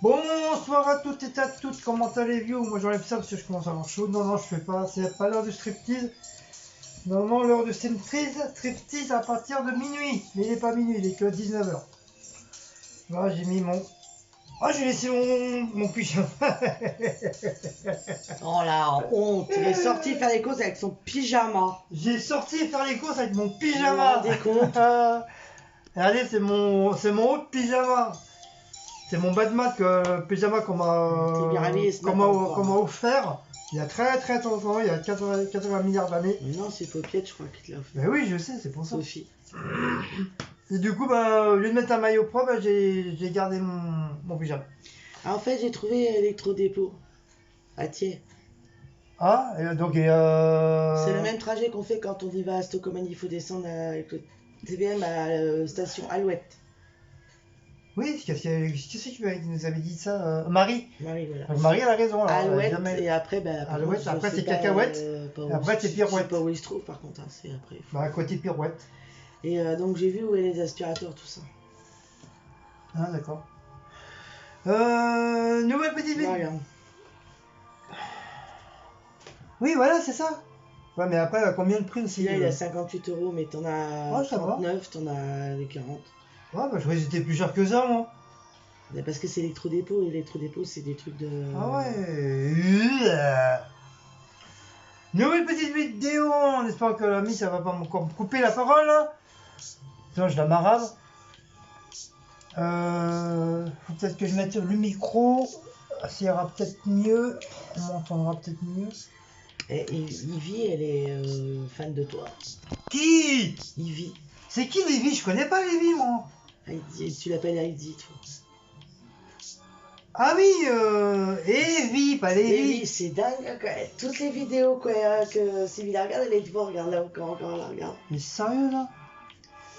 Bonsoir à toutes et à toutes, comment allez-vous? Moi j'enlève ça parce que je commence à avoir chaud. Non, non, je fais pas, c'est pas l'heure du striptease. Normalement, l'heure du striptease à partir de minuit. Mais il est pas minuit, il est que 19h. Là, j'ai mis mon. Ah, j'ai laissé mon pyjama. Oh la honte, il est sorti faire les courses avec son pyjama. J'ai sorti faire les courses avec mon Vous vous pyjama. rendez compte? Regardez, c'est mon haut pyjama. C'est mon Batman pyjama qu'on T'es bien habillé ce m'a matin encore. qu'on m'a offert il y a très longtemps, il y a 80 milliards d'années. Non, c'est Popiette, je crois, qui te l'a fait. Mais oui, je sais, c'est pour ça. Sophie. Et du coup, bah, au lieu de mettre un maillot propre, bah, j'ai gardé mon pyjama. Ah, en fait, j'ai trouvé Electrodépôt à Thiers. Ah, et donc C'est le même trajet qu'on fait quand on y va à Stockholm. Il faut descendre avec le TVM à la station Alouette. Oui, qu'est-ce que tu nous avais dit ça, Marie? Marie, voilà. Donc, Marie, elle a raison. Alors, Alouette, jamais... et après, bah, par Alouette, contre, après je c'est sais pas, cacahuète, pas après c'est je pirouette. sais pas où il se trouve, par contre, hein, c'est après. Bah, à côté pirouette. Et donc, j'ai vu où est les aspirateurs, tout ça. Ah, d'accord. Nouvelle petite vidéo. Regarde. Oui, voilà, c'est ça. Ouais, mais après, combien de prix aussi? Celui-là, il a 58 €, mais t'en as Oh, ça va. 39, t'en as les 40. Ouais, bah, je croyais que c'était plus cher que ça, moi. Mais parce que c'est Electrodépôt, et Electrodépôt, c'est des trucs de... Ah ouais. Nouvelle petite vidéo. On espère que l'ami, ça va pas encore me couper la parole, là. Sinon, je la marave. Faut peut-être que je mette le micro. Ça ira peut-être mieux. On m'entendra peut-être mieux. Et Ivy, elle est fan de toi. Qui? Ivy. C'est qui Lévi? Je connais pas Lévi, moi. Heidi, tu l'appelles Heidi, toi. Ah oui, Evie, pas Lévi. Ivy, c'est dingue, quoi. Toutes les vidéos quoi, que Sylvie la regarde, elle est devant, regarde là encore, la regarde. Mais sérieux, là?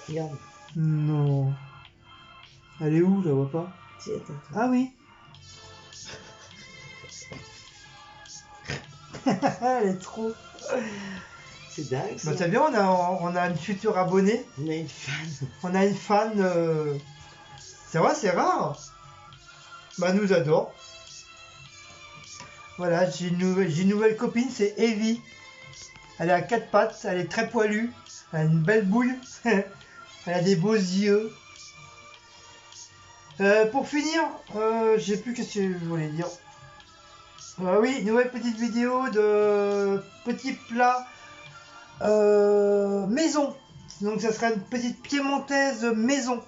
Regarde. Non. Elle est où? Je la vois pas. Tiens, attends. Ah oui. Elle est trop. C'est dingue, ça. Bah, c'est bien, on a une future abonnée. On a une fan. On a une fan. C'est vrai, c'est rare. Bah, elle nous adore. Voilà, j'ai une nouvelle copine, c'est Evie. Elle est à 4 pattes, elle est très poilue. Elle a une belle bouille. Elle a des beaux yeux. Pour finir, je sais plus ce que je voulais dire. Oui, nouvelle petite vidéo de petits plats maison. Donc ça sera une petite piémontaise maison.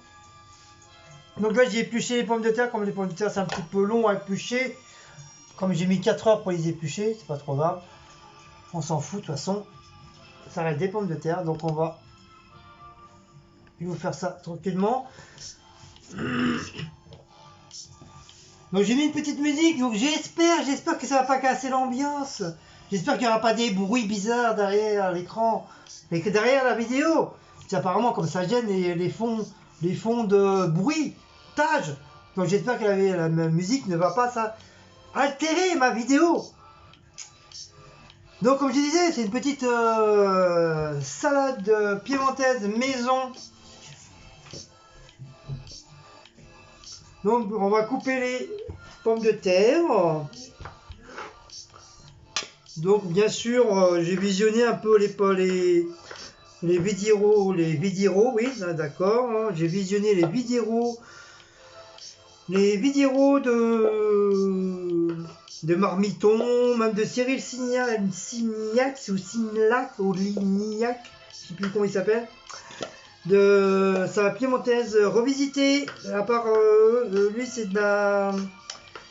Donc là j'ai épluché les pommes de terre. Comme les pommes de terre c'est un petit peu long à éplucher. Comme j'ai mis 4 heures pour les éplucher, c'est pas trop grave. On s'en fout de toute façon. Ça reste des pommes de terre. Donc on va vous faire ça tranquillement. Donc j'ai mis une petite musique, donc j'espère que ça va pas casser l'ambiance. J'espère qu'il n'y aura pas des bruits bizarres derrière l'écran. Mais que derrière la vidéo, c'est apparemment comme ça gêne les fonds de bruitage. Donc j'espère que la musique ne va pas ça altérer ma vidéo. Donc comme je disais, c'est une petite salade piémontaise maison. Donc on va couper les pommes de terre. Donc bien sûr, j'ai visionné un peu les vidéos, oui, d'accord. Hein, j'ai visionné les vidéos de Marmiton, même de Cyril Signac ou Signac ou Lignac, je sais plus comment il s'appelle. De sa piémontaise revisitée. À part lui, c'est de la.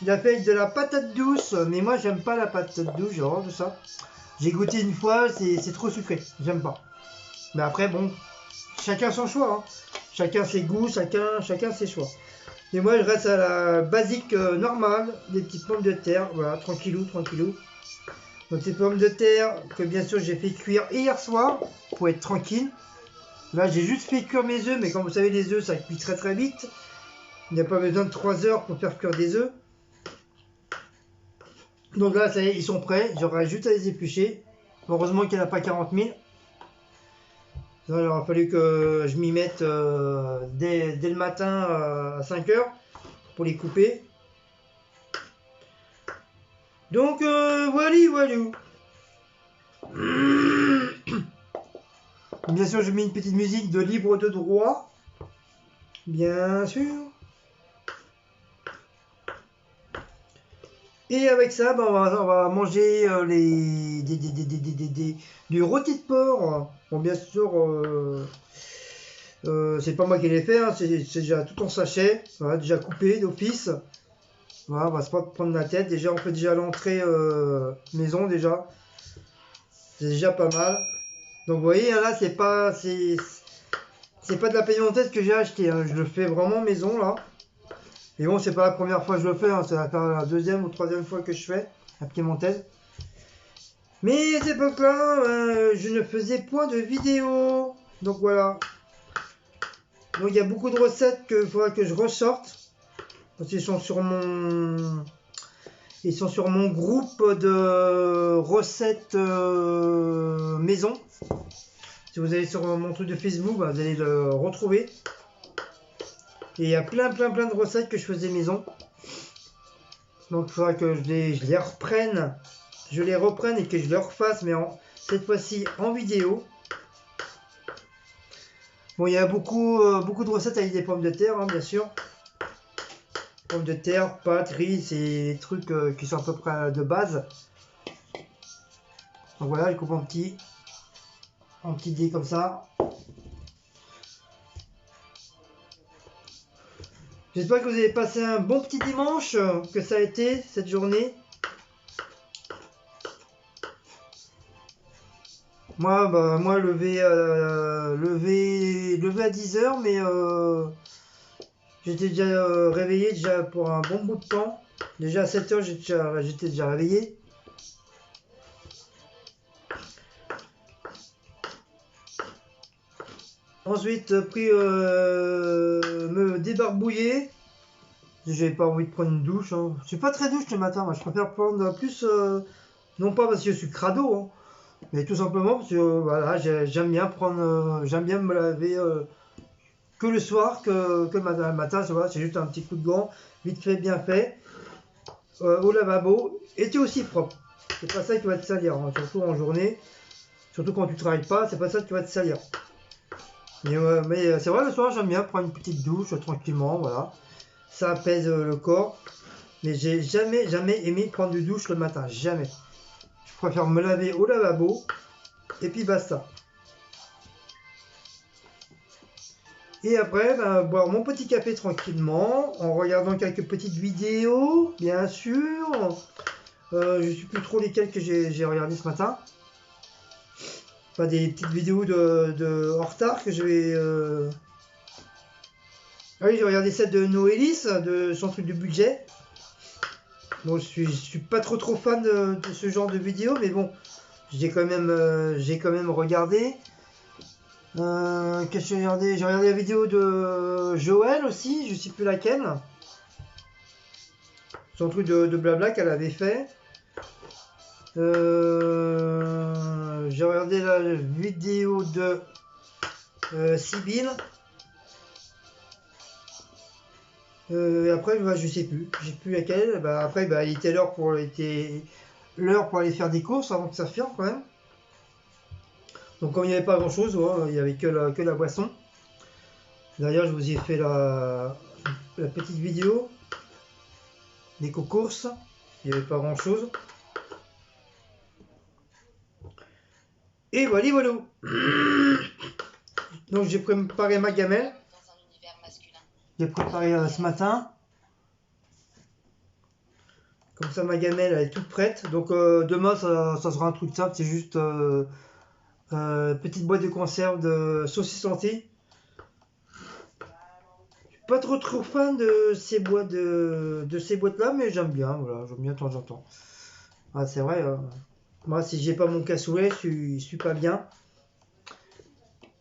Il a fait de la patate douce, mais moi j'aime pas la patate douce, j'ai horreur de ça. J'ai goûté une fois, c'est trop sucré, j'aime pas. Mais après, bon, chacun son choix, hein. Chacun ses goûts, chacun ses choix. Et moi je reste à la basique normale, des petites pommes de terre, voilà, tranquillou. Donc ces pommes de terre que bien sûr j'ai fait cuire hier soir pour être tranquille. Là, j'ai juste fait cuire mes œufs, mais comme vous savez, les œufs, ça cuit très vite. Il n'y a pas besoin de 3 heures pour faire cuire des œufs. Donc là, ça y est, ils sont prêts. J'aurai juste à les éplucher. Heureusement qu'il n'y en a pas 40 000. Il aura fallu que je m'y mette dès le matin à 5 heures pour les couper. Donc voilà, voilà. Bien sûr, je mets une petite musique de libre de droit. Bien sûr. Et avec ça, bah, on va manger du rôti de porc. Bon, bien sûr, c'est pas moi qui l'ai fait, hein, c'est déjà tout en sachet, voilà, déjà coupé d'office. Voilà, on va pas prendre la tête. Déjà, on fait déjà l'entrée maison déjà. C'est déjà pas mal. Donc vous voyez, là, c'est pas de la piémontaise que j'ai acheté, hein. Je le fais vraiment maison là. Et bon, c'est pas la première fois que je le fais, hein. C'est la deuxième ou troisième fois que je fais la piémontaise. Mais à cette époque-là, je ne faisais point de vidéo. Donc voilà. Donc il y a beaucoup de recettes qu'il faudra que je ressorte. Parce qu'ils sont sur mon groupe de recettes maison. Si vous allez sur mon truc de Facebook, bah, vous allez le retrouver. Et il y a plein de recettes que je faisais maison. Donc il faudra que je les reprenne. Je les reprenne et que je les refasse, mais cette fois-ci en vidéo. Bon, il y a beaucoup de recettes avec des pommes de terre, hein, bien sûr. Pommes de terre, pâtes, riz, c'est des trucs qui sont à peu près de base. Donc voilà, je coupe en petits dés comme ça. J'espère que vous avez passé un bon petit dimanche, que ça a été cette journée. Moi levé à 10h, mais j'étais déjà réveillé déjà pour un bon bout de temps. Déjà à 7h, j'étais déjà réveillé. Ensuite, pris me débarbouiller. J'avais pas envie de prendre une douche, hein. Je suis pas très douche le matin, moi. Je préfère prendre plus, non pas parce que je suis crado, hein, mais tout simplement parce que voilà, j'aime bien me laver que le soir, que le matin. Le matin, voilà, c'est juste un petit coup de gant, vite fait, bien fait, au lavabo, et tu es aussi propre. C'est pas ça qui va te salir, hein, surtout en journée, surtout quand tu travailles pas, c'est pas ça qui va te salir. Mais c'est vrai, le soir, j'aime bien prendre une petite douche tranquillement, voilà. Ça apaise le corps. Mais j'ai jamais aimé prendre du douche le matin, jamais. Je préfère me laver au lavabo et puis basta. Et après, boire mon petit café tranquillement, en regardant quelques petites vidéos, bien sûr. Je ne sais plus trop lesquelles que j'ai regardé ce matin. Enfin, des petites vidéos de en retard que je vais... Ah oui, j'ai regardé celle de Noélis, de son truc de budget. Bon, je suis pas trop fan de ce genre de vidéo, mais bon, j'ai quand même regardé. Qu'est-ce que j'ai regardé? J'ai regardé la vidéo de Joël aussi, je sais plus laquelle. Son truc de blabla qu'elle avait fait. J'ai regardé la vidéo de Sibylle. Après, je sais plus. J'ai plus laquelle. Après, il était l'heure pour aller faire des courses avant que ça ferme quand même. Donc comme il n'y avait pas grand chose, il n'y avait que la boisson. D'ailleurs, je vous ai fait la petite vidéo des courses. Il n'y avait pas grand chose. Et voilà. Donc j'ai préparé ma gamelle. J'ai préparé ce matin. Comme ça, ma gamelle elle est toute prête. Donc demain, ça sera un truc simple. C'est juste petite boîte de conserve de saucisses lentilles. Je suis pas trop fan de ces boîtes là, mais j'aime bien. Voilà, j'aime bien de temps en temps. Ah, c'est vrai. Moi, si j'ai pas mon cassoulet, je suis pas bien.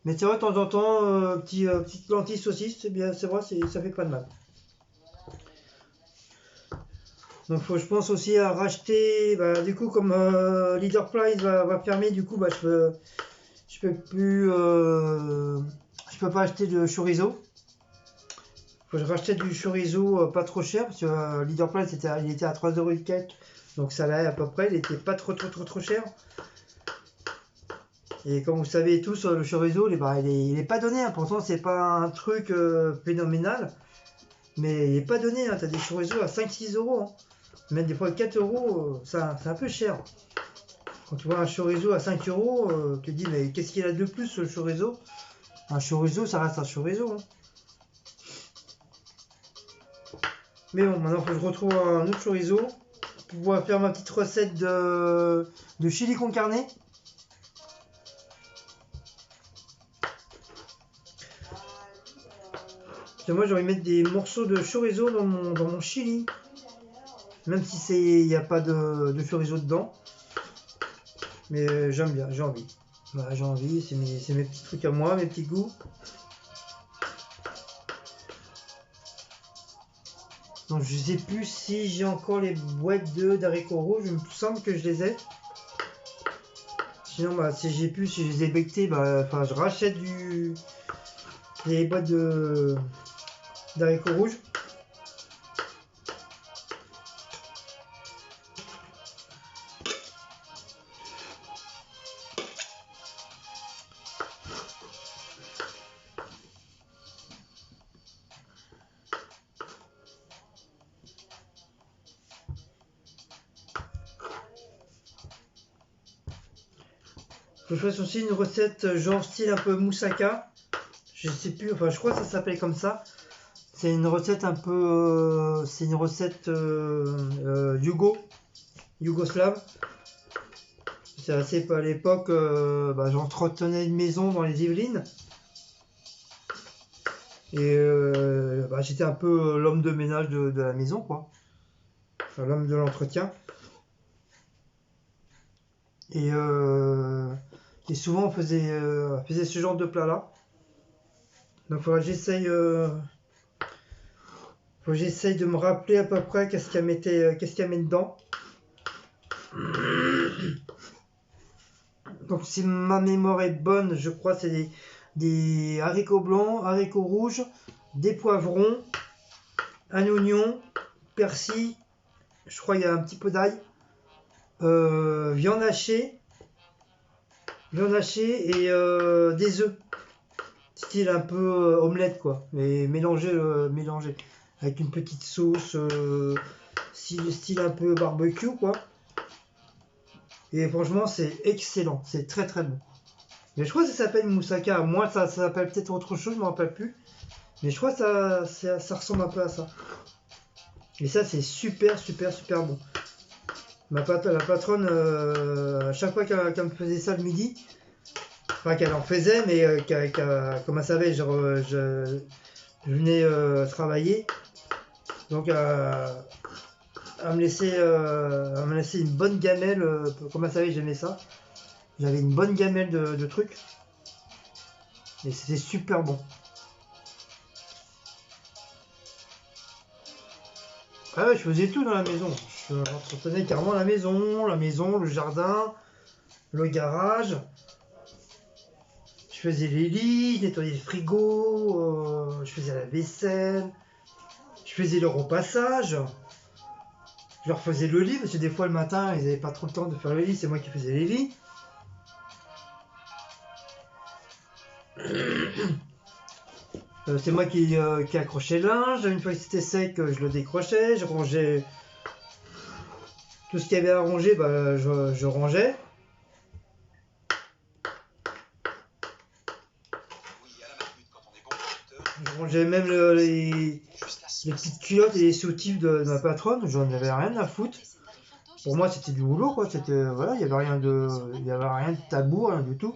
Mais c'est vrai, de temps en temps, petite lentille saucisse, c'est bien, c'est vrai, ça fait pas de mal. Donc je pense aussi à racheter, du coup comme Leader Price va fermer, du coup je peux pas acheter de chorizo. Faut que je rachète du chorizo pas trop cher parce que Leader Price il était à 3 € et quelques. Donc ça allait à peu près, il était pas trop cher. Et comme vous savez tous, le chorizo, il est pas donné. Hein. Pourtant, c'est pas un truc phénoménal. Mais il est pas donné. Hein. Tu as des chorizos à 5-6 €. Hein. Même des fois 4 €, c'est un peu cher. Quand tu vois un chorizo à 5 €, tu te dis, mais qu'est-ce qu'il a de plus ce chorizo? Un chorizo, ça reste un chorizo. Hein. Mais bon, maintenant, il faut que je retrouve un autre chorizo pour pouvoir faire ma petite recette de chili con carne. Moi, j'ai envie de mettre des morceaux de chorizo dans mon chili. Même si il n'y a pas de chorizo dedans. Mais j'aime bien, j'ai envie. Voilà, j'ai envie, c'est mes petits trucs à moi, mes petits goûts. Donc je sais plus si j'ai encore les boîtes d'haricots rouges, il me semble que je les ai. Sinon, si je les ai bectés, je rachète les boîtes d'haricots rouges. Je fasse aussi une recette genre style un peu moussaka. Je sais plus, enfin je crois que ça s'appelle comme ça. C'est une recette un peu, c'est une recette yougoslave. C'est assez à l'époque, j'entretenais une maison dans les Yvelines. Et j'étais un peu l'homme de ménage de la maison, quoi. Enfin, l'homme de l'entretien. Et souvent on faisait ce genre de plat là. Donc il faudrait que j'essaye de me rappeler à peu près qu'est-ce qu'elle met dedans. Donc si ma mémoire est bonne, je crois que c'est des haricots blancs, haricots rouges, des poivrons, un oignon, persil, je crois qu'il y a un petit peu d'ail, viande hachée et des œufs. Style un peu omelette quoi, mais mélangé avec une petite sauce style un peu barbecue quoi. Et franchement c'est excellent, c'est très très bon. Mais je crois que ça s'appelle moussaka. Moi ça s'appelle peut-être autre chose, je me rappelle plus. Mais je crois que ça ressemble un peu à ça. Et ça c'est super bon. La patronne, à chaque fois qu'elle me faisait ça le midi, enfin qu'elle en faisait, mais comme elle savait, je venais travailler, donc elle me laissait une bonne gamelle, comme elle savait j'aimais ça, j'avais une bonne gamelle de trucs, et c'était super bon. Ah ouais, je faisais tout dans la maison, j'entretenais carrément la maison, le jardin, le garage. Je faisais les lits, je nettoyais le frigo, je faisais la vaisselle, je faisais le repassage, je leur faisais le lit parce que des fois le matin ils n'avaient pas trop le temps de faire le lit, c'est moi qui faisais les lits. C'est moi qui accrochais le linge, une fois que c'était sec je le décrochais, je rangeais tout ce qu'il y avait à ranger, je rangeais. Je rangeais même les petites culottes et les soutifs de ma patronne, j'en avais rien à foutre. Pour moi c'était du boulot quoi, c'était voilà, il n'y avait rien de tabou, rien du tout.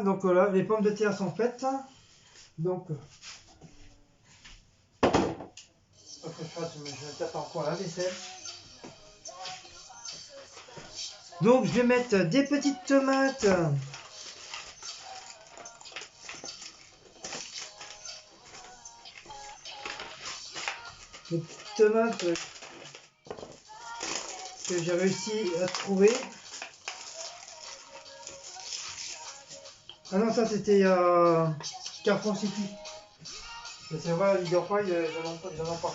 Donc voilà, les pommes de terre sont faites. Donc, je tape encore la vaisselle. Donc je vais mettre des petites tomates. Des petites tomates que j'ai réussi à trouver. Ah non, ça c'était Carrefour City. C'est vrai, Leader Fry, j'en ai pas.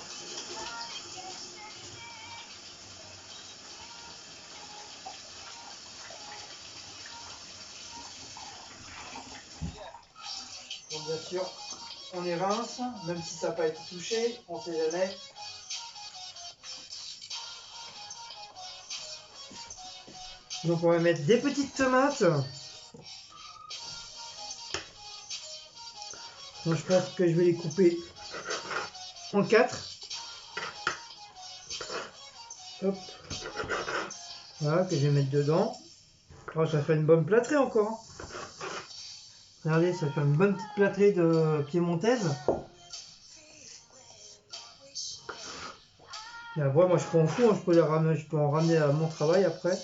Donc bien sûr, on les rince, même si ça n'a pas été touché, on sait jamais. Donc on va mettre des petites tomates. Donc je pense que je vais les couper en 4. Hop. Voilà, que je vais mettre dedans. Oh, ça fait une bonne plâtrée encore. Hein. Regardez, ça fait une bonne petite plâtrée de piémontaise. Et après, moi je m'en fous, hein, je peux en ramener à mon travail après.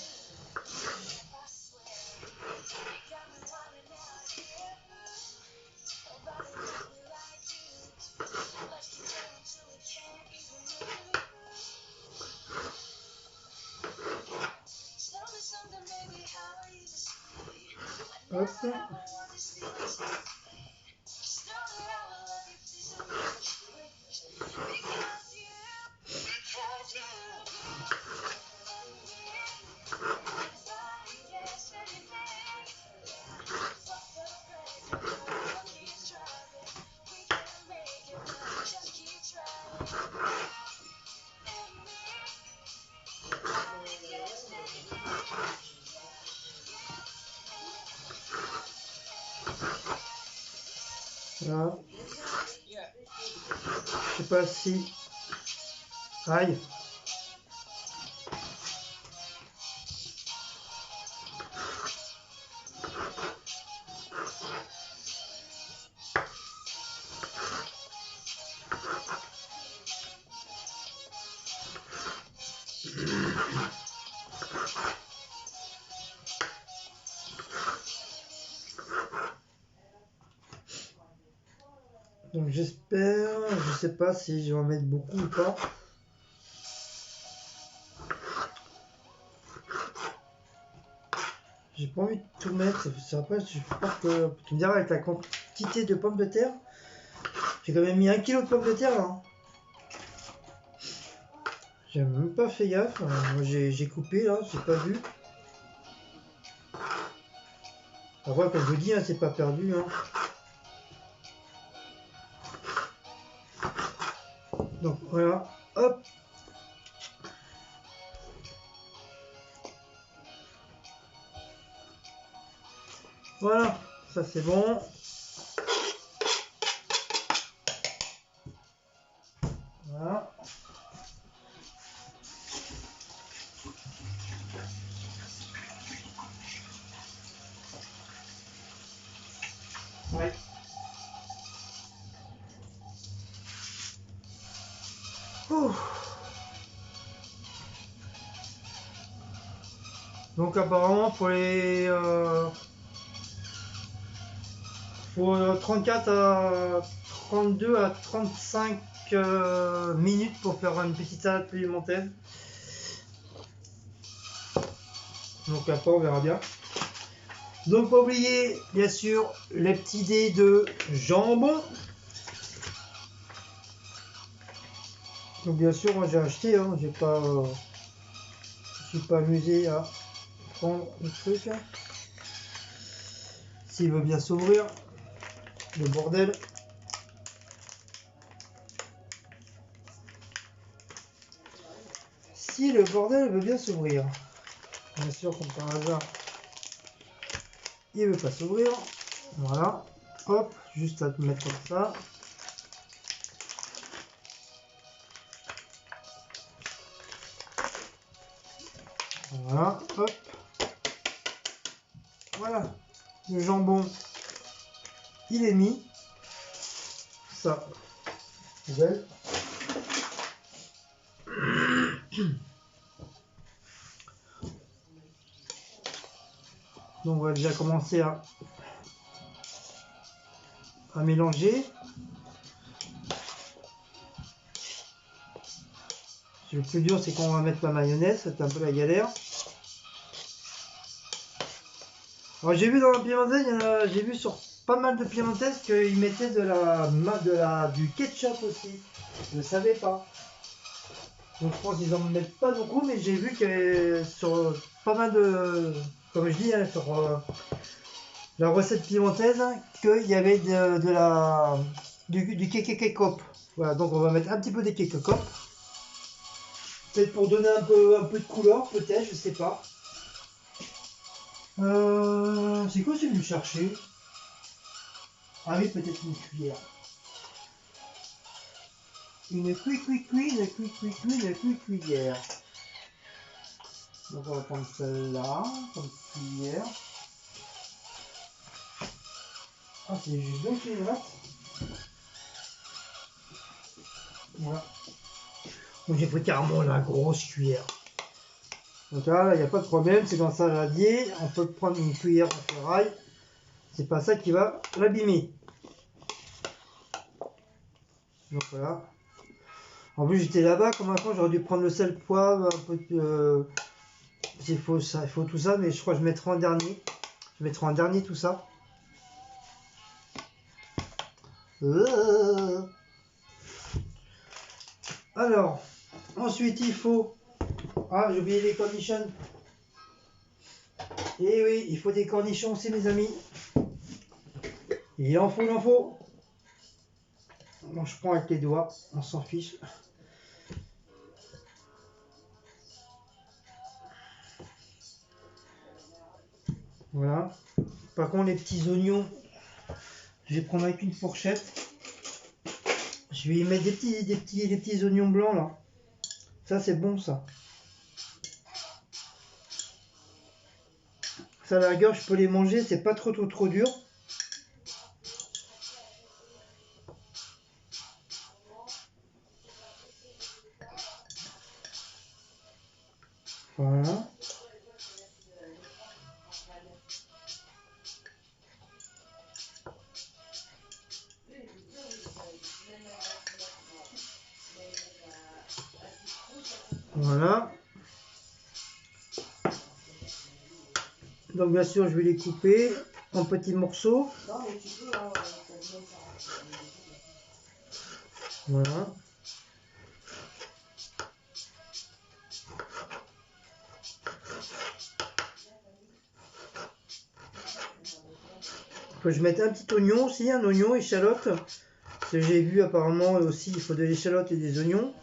Hop. Voilà. Je sais pas si... Aïe. Donc j'espère, je sais pas si je vais en mettre beaucoup ou pas. J'ai pas envie de tout mettre, c'est après je pense que tu me diras avec la quantité de pommes de terre. J'ai quand même mis 1 kg de pommes de terre là. Hein. J'ai même pas fait gaffe, moi j'ai coupé là, j'ai pas vu. Après comme je vous dis, hein, c'est pas perdu. Hein. Donc voilà, hop. Voilà, ça c'est bon. Voilà. Ouais. Ouh. Donc apparemment pour les faut 34 à 32 à 35 minutes pour faire une petite salade piémontaise. Donc après on verra bien. Donc pas oublier bien sûr les petits dés de jambon. Donc bien sûr moi j'ai acheté, hein, je suis pas amusé à prendre le truc. S'il veut bien s'ouvrir, le bordel. Si le bordel veut bien s'ouvrir. Bien sûr comme par hasard il veut pas s'ouvrir. Voilà. Hop, juste à te mettre comme ça. Voilà, hop. Voilà. Le jambon, il est mis. Ça, poubelle. Donc on va déjà commencer à mélanger. Le plus dur, c'est quand on va mettre la mayonnaise, c'est un peu la galère. Alors j'ai vu dans la piémontaise, j'ai vu sur pas mal de piémontaises qu'ils mettaient du ketchup aussi. Je ne savais pas. Donc je pense qu'ils en mettent pas beaucoup, mais j'ai vu que sur pas mal de, comme je dis, hein, sur la recette piémontaise, qu'il y avait du ketchup. Voilà, donc on va mettre un petit peu de ketchup. Peut-être pour donner un peu de couleur, peut-être, je sais pas. C'est quoi celui que je cherchais? Ah oui, peut-être une cuillère. Une cuillère. Donc on va prendre celle-là, comme cuillère. Ah, c'est juste deux cuillères. Voilà. Donc j'ai pris carrément la grosse cuillère. Donc là, il n'y a pas de problème, c'est dans le saladier. On peut prendre une cuillère en ferraille. C'est pas ça qui va l'abîmer. Donc voilà. En plus j'étais là-bas, comme un con, j'aurais dû prendre le sel, poivre, un peu de... il faut tout ça, mais je crois que je mettrai en dernier. Je mettrai en dernier tout ça. Alors, ensuite il faut... Ah, j'ai oublié les cornichons. Et oui, il faut des cornichons aussi, mes amis. Il en faut. Bon, je prends avec les doigts, on s'en fiche. Voilà. Par contre, les petits oignons, je vais prendre avec une fourchette. Je vais y mettre des petits oignons blancs là. Ça, c'est bon ça. Ça, à la rigueur, je peux les manger, c'est pas trop dur. Voilà. Voilà. Donc bien sûr, je vais les couper en petits morceaux. Voilà. Faut que je mette un petit oignon aussi, un oignon, échalote. Parce que j'ai vu apparemment aussi, il faut de l'échalote et des oignons.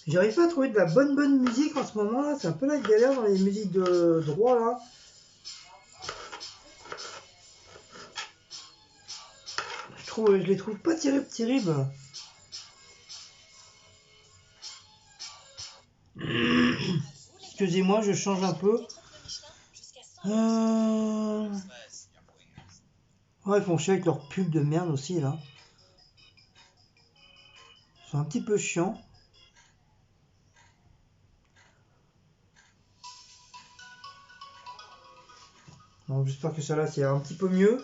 J'arrive pas à trouver de la bonne musique en ce moment là, c'est un peu la galère dans les musiques de droit là. Je les trouve pas terribles. Excusez-moi, je change un peu. Ouais, ils font chier avec leur pub de merde aussi là. Ils sont un petit peu chiants. Donc j'espère que ça là c'est un petit peu mieux.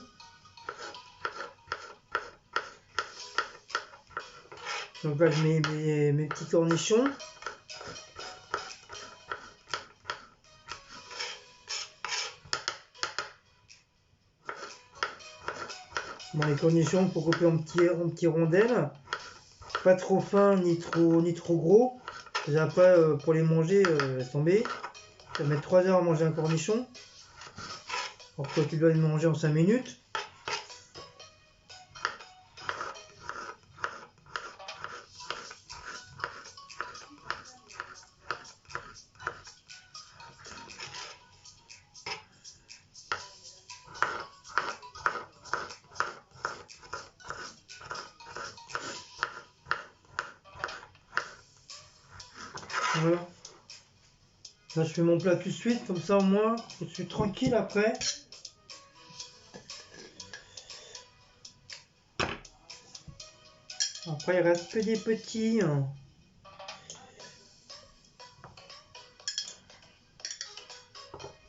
Donc là je mets mes petits cornichons. Bon, les cornichons pour couper en petits rondelles. Pas trop fin ni trop gros. Et après pour les manger, laisse tomber. Ça va mettre 3 heures à manger un cornichon. Alors que tu dois le manger en 5 minutes. Voilà. Là je fais mon plat tout de suite, comme ça au moins je suis tranquille après. Après, il reste que des petits. Hein.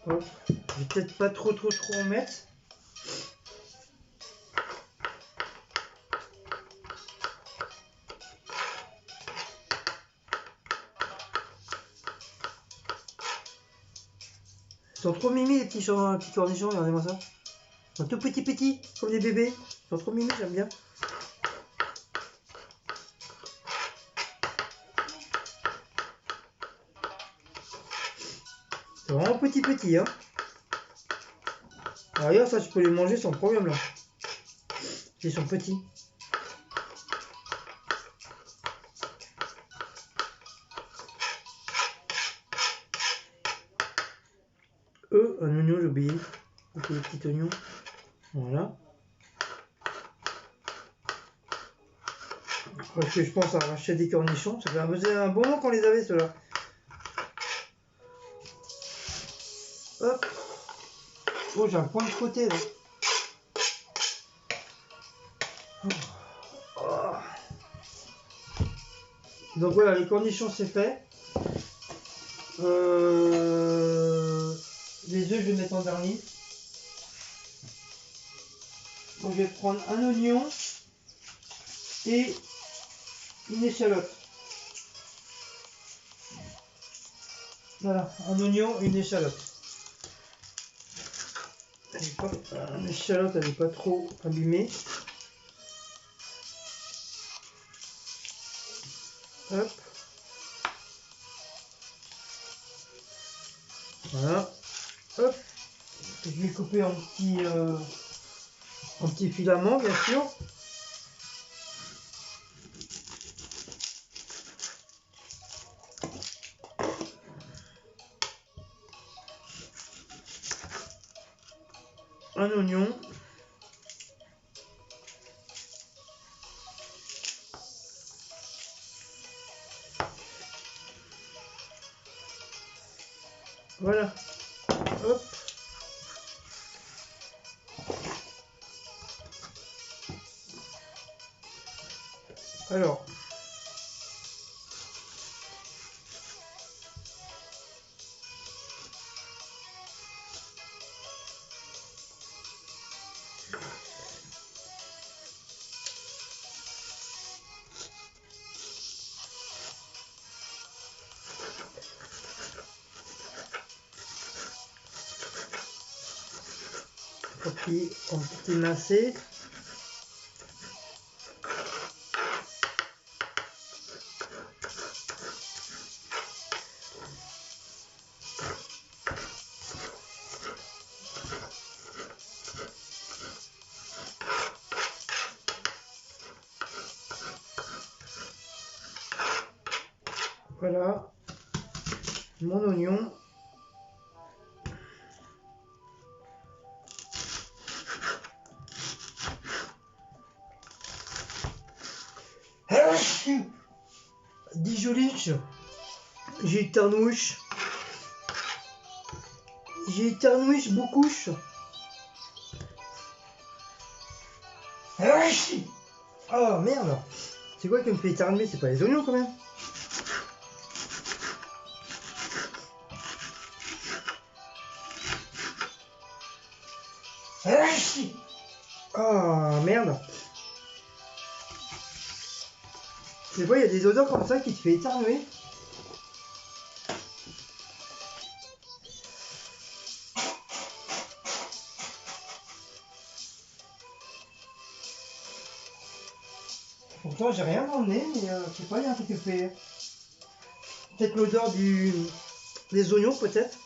Hop. Je vais peut-être pas trop en mettre. Ils sont trop mimi les petits cornichons, regardez-moi ça. Ils sont tout petits, comme des bébés. Ils sont trop mimi, j'aime bien. C'est vraiment petit, hein. Alors, regarde, ça, tu peux les manger sans problème, là. Ils sont petits. Un oignon, j'ai oublié. Ok, les petits oignons. Voilà. Parce que je pense à racheter des cornichons. Ça fait un bon moment qu'on les avait, ceux-là. Hop. Oh, j'ai un point de côté, là. Oh. Donc voilà, les cornichons, c'est fait. Les œufs, je vais mettre en dernier. Donc, je vais prendre un oignon et une échalote. Voilà, un oignon et une échalote. L'échalote, elle n'est pas trop abîmée. Hop. Voilà. Hop. Je vais couper en petits filaments, bien sûr. Un oignon. Voilà. Hop. Alors. En petit mincé. Voilà mon oignon. Dijolinch, j'ai éternué. J'ai éternué beaucoup. Oh merde. C'est quoi qui me fait éternuer? C'est pas les oignons quand même. Oh merde. Des fois il y a des odeurs comme ça qui te fait éternuer. Pourtant j'ai rien dans le nez, mais je sais pas, il y a un truc qui me fait. Peut-être l'odeur des oignons peut-être.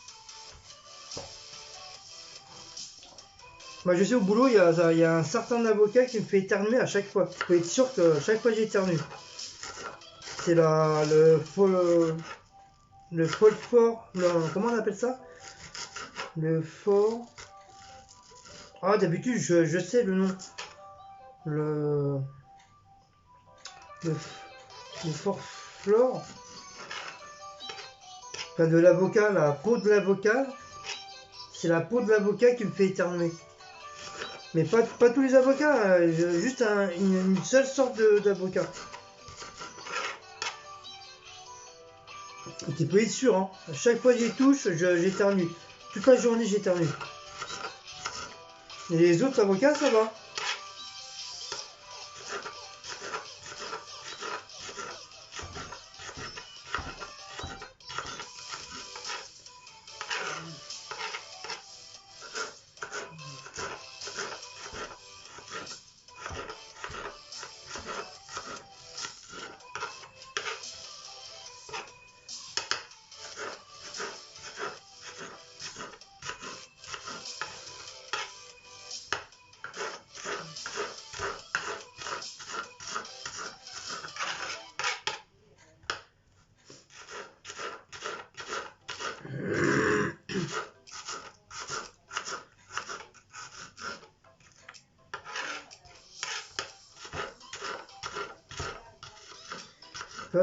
Moi je sais au boulot il y a un certain avocat qui me fait éternuer à chaque fois. Je peux être sûr que chaque fois j'éternue. C'est le folfort, comment on appelle ça? Le fort. Ah d'habitude je sais le nom. Le forflore. Enfin de l'avocat, la peau de l'avocat. C'est la peau de l'avocat qui me fait éternuer. Mais pas tous les avocats, juste une seule sorte d'avocat. Tu peux être sûr, hein. À chaque fois que j'y touche, j'éternue. Toute la journée, j'éternue. Et les autres avocats, ça va.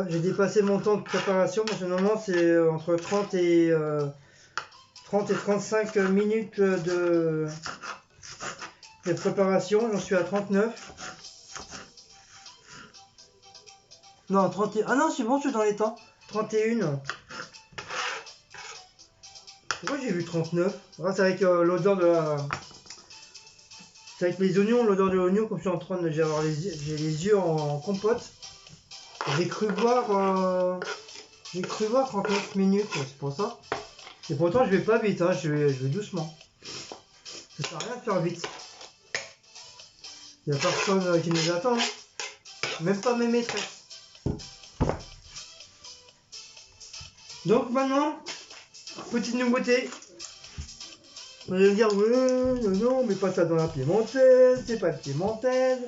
J'ai dépassé mon temps de préparation. Normalement, c'est entre 30 et 35 minutes de préparation. J'en suis à 39. Non, 31. Ah non, c'est bon, je suis dans les temps. 31. Pourquoi j'ai vu 39? Ah, c'est avec l'odeur de la... C'est avec les oignons, l'odeur de l'oignon, comme je suis en train de... J'ai les yeux en compote. J'ai cru voir 39 minutes, c'est pour ça. Et pourtant je vais pas vite, hein, je vais doucement. Ça sert à rien de faire vite. Il n'y a personne qui nous attend. Même pas mes maîtresses. Donc maintenant, petite nouveauté. Vous allez me dire, ouais, non, mais pas ça dans la piémontaise, c'est pas la piémontaise.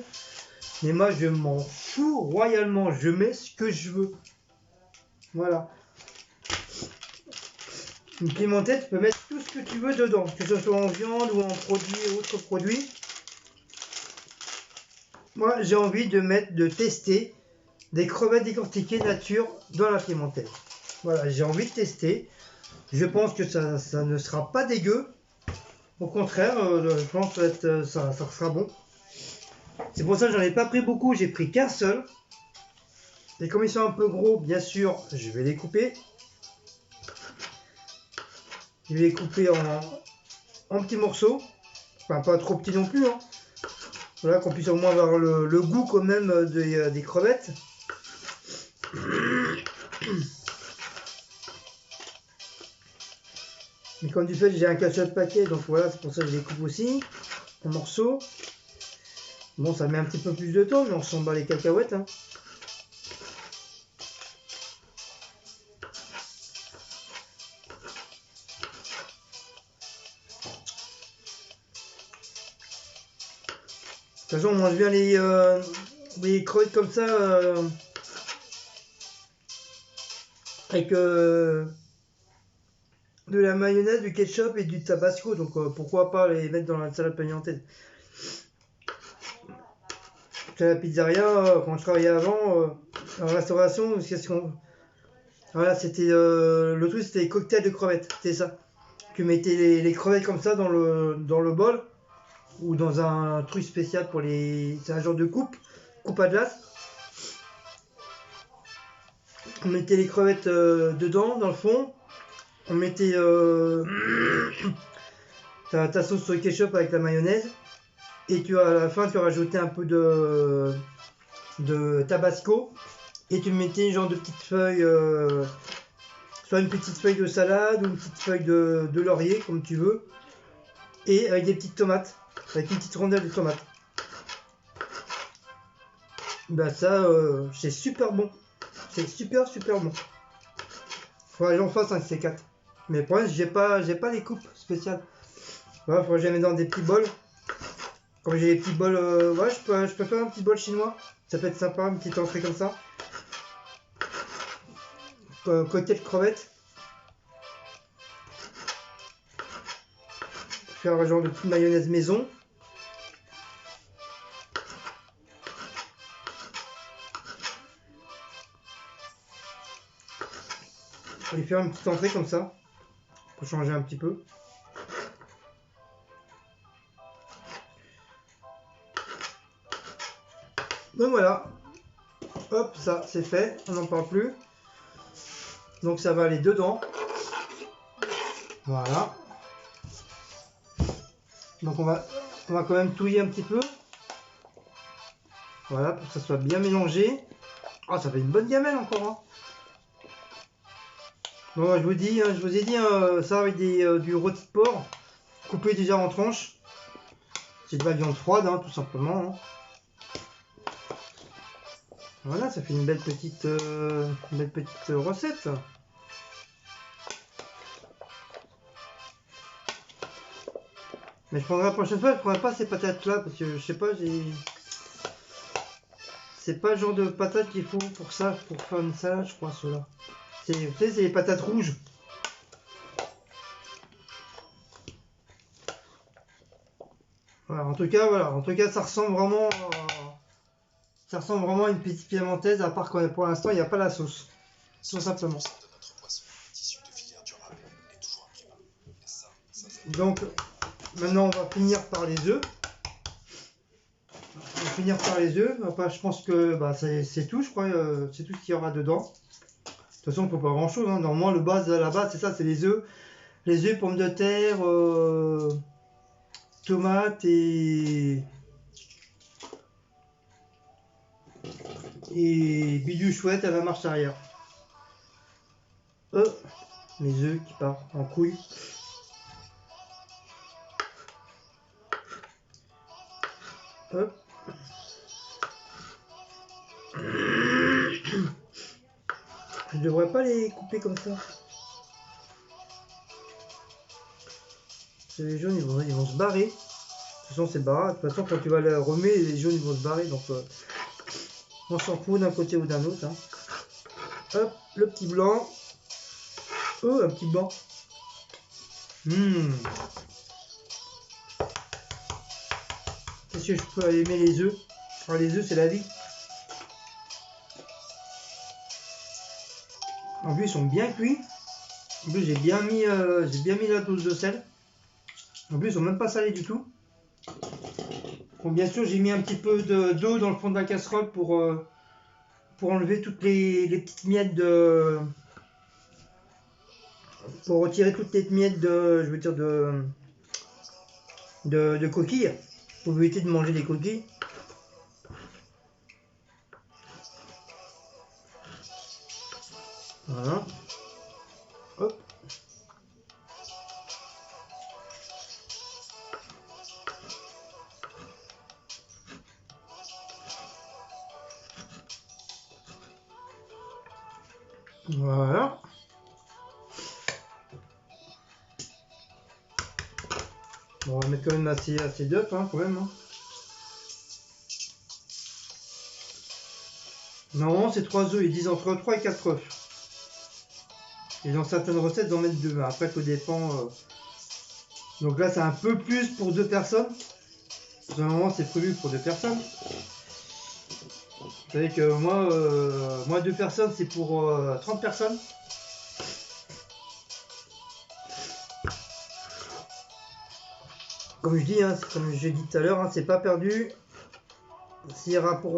Mais moi je m'en fous royalement, je mets ce que je veux. Voilà. Une piémontaise, tu peux mettre tout ce que tu veux dedans, que ce soit en viande ou en produit ou autre produit. Moi j'ai envie de tester des crevettes décortiquées nature dans la piémontaise. Voilà, j'ai envie de tester. Je pense que ça ne sera pas dégueu. Au contraire, je pense que ça sera bon. C'est pour ça que j'en ai pas pris beaucoup, j'ai pris qu'un seul. Et comme ils sont un peu gros, bien sûr, je vais les couper. Je vais les couper en petits morceaux. Enfin, pas trop petits non plus. Hein. Voilà, qu'on puisse au moins avoir le goût quand même des crevettes. Mais comme du fait, j'ai un cache paquet, donc voilà, c'est pour ça que je les coupe aussi en morceaux. Bon, ça met un petit peu plus de temps, mais on s'en bat les cacahuètes. Hein. De toute façon, on mange bien les crevettes comme ça, avec de la mayonnaise, du ketchup et du tabasco. Donc pourquoi pas les mettre dans la salade piémontaise. À la pizzeria, quand je travaillais avant, en restauration, voilà, c'était le truc, c'était les cocktails de crevettes, c'était ça. Tu mettais les crevettes comme ça dans le bol ou dans un truc spécial pour les... C'est un genre de coupe à glace. On mettait les crevettes dedans, dans le fond. On mettait ta sauce sur le ketchup avec la mayonnaise. Et à la fin, tu rajoutais un peu de tabasco. Et tu mettais genre de petites feuilles, soit une petite feuille de salade ou une petite feuille de laurier, comme tu veux. Et avec des petites tomates, avec une petite rondelle de tomates. Bah ça, c'est super bon. C'est super bon. Faudrait que j'en fasse un de ces 4. Mais pour l'instant, j'ai pas les coupes spéciales. Voilà, faudrait que je les mette dans des petits bols. Comme j'ai les petits bols, ouais, je peux faire un petit bol chinois. Ça peut être sympa, une petite entrée comme ça. Côté de crevettes. Faire un genre de petite mayonnaise maison. Je vais faire une petite entrée comme ça. Pour changer un petit peu. Donc voilà. Hop, ça c'est fait. On n'en parle plus. Donc ça va aller dedans. Voilà. Donc on va quand même touiller un petit peu. Voilà, pour que ça soit bien mélangé. Ah, ça fait une bonne gamelle encore. Hein. Bon, je vous dis, je vous ai dit, ça avec du rôti de porc coupé déjà en tranches. C'est de la viande froide, hein, tout simplement. Hein. Voilà, ça fait une belle petite recette. Mais je prendrai la prochaine fois, je prendrai pas ces patates là parce que je sais pas, c'est pas le genre de patates qu'il faut pour ça, pour faire une salade, je crois, ceux-là. Vous savez, c'est les patates rouges. Voilà, en tout cas, ça ressemble vraiment à une petite piémontaise, à part que pour l'instant, il n'y a pas la sauce. Tout simplement. Donc, maintenant, on va finir par les œufs. Enfin, je pense que bah, c'est tout, je crois. C'est tout ce qu'il y aura dedans. De toute façon, il ne faut pas grand chose. Hein. Normalement, la base, c'est ça, c'est les œufs. Les œufs, pommes de terre, tomates et bidou chouette à la marche arrière. Mes œufs qui partent en couille. Hop. Je devrais pas les couper comme ça. Les jaunes ils vont se barrer. De toute façon c'est barré. De toute façon quand tu vas les remettre, les jaunes ils vont se barrer. Donc on s'en fout d'un côté ou d'un autre. Hein. Hop, le petit blanc. Oh, un petit blanc. Qu'est-ce que je peux aimer les œufs? Alors, les œufs c'est la vie. En plus ils sont bien cuits. En plus j'ai bien mis la dose de sel. En plus ils sont même pas salés du tout. Bon, bien sûr j'ai mis un petit peu d'eau dans le fond de la casserole pour enlever toutes les petites miettes de... Pour retirer toutes les miettes de coquilles. Pour éviter de manger des coquilles. Voilà. Hop. Voilà. Bon, on va mettre quand même assez d'œufs, hein, quand même. Hein. Non, c'est 3 œufs. Ils disent entre 3 et 4 œufs. Et dans certaines recettes, ils en mettent 2. Après, tout dépend. Donc là, c'est un peu plus pour 2 personnes. Normalement, c'est prévu pour 2 personnes. Vous savez que moi 2 personnes, c'est pour 30 personnes. Comme je dis, hein, comme j'ai dit tout à l'heure, hein, c'est pas perdu. S'il y aura pour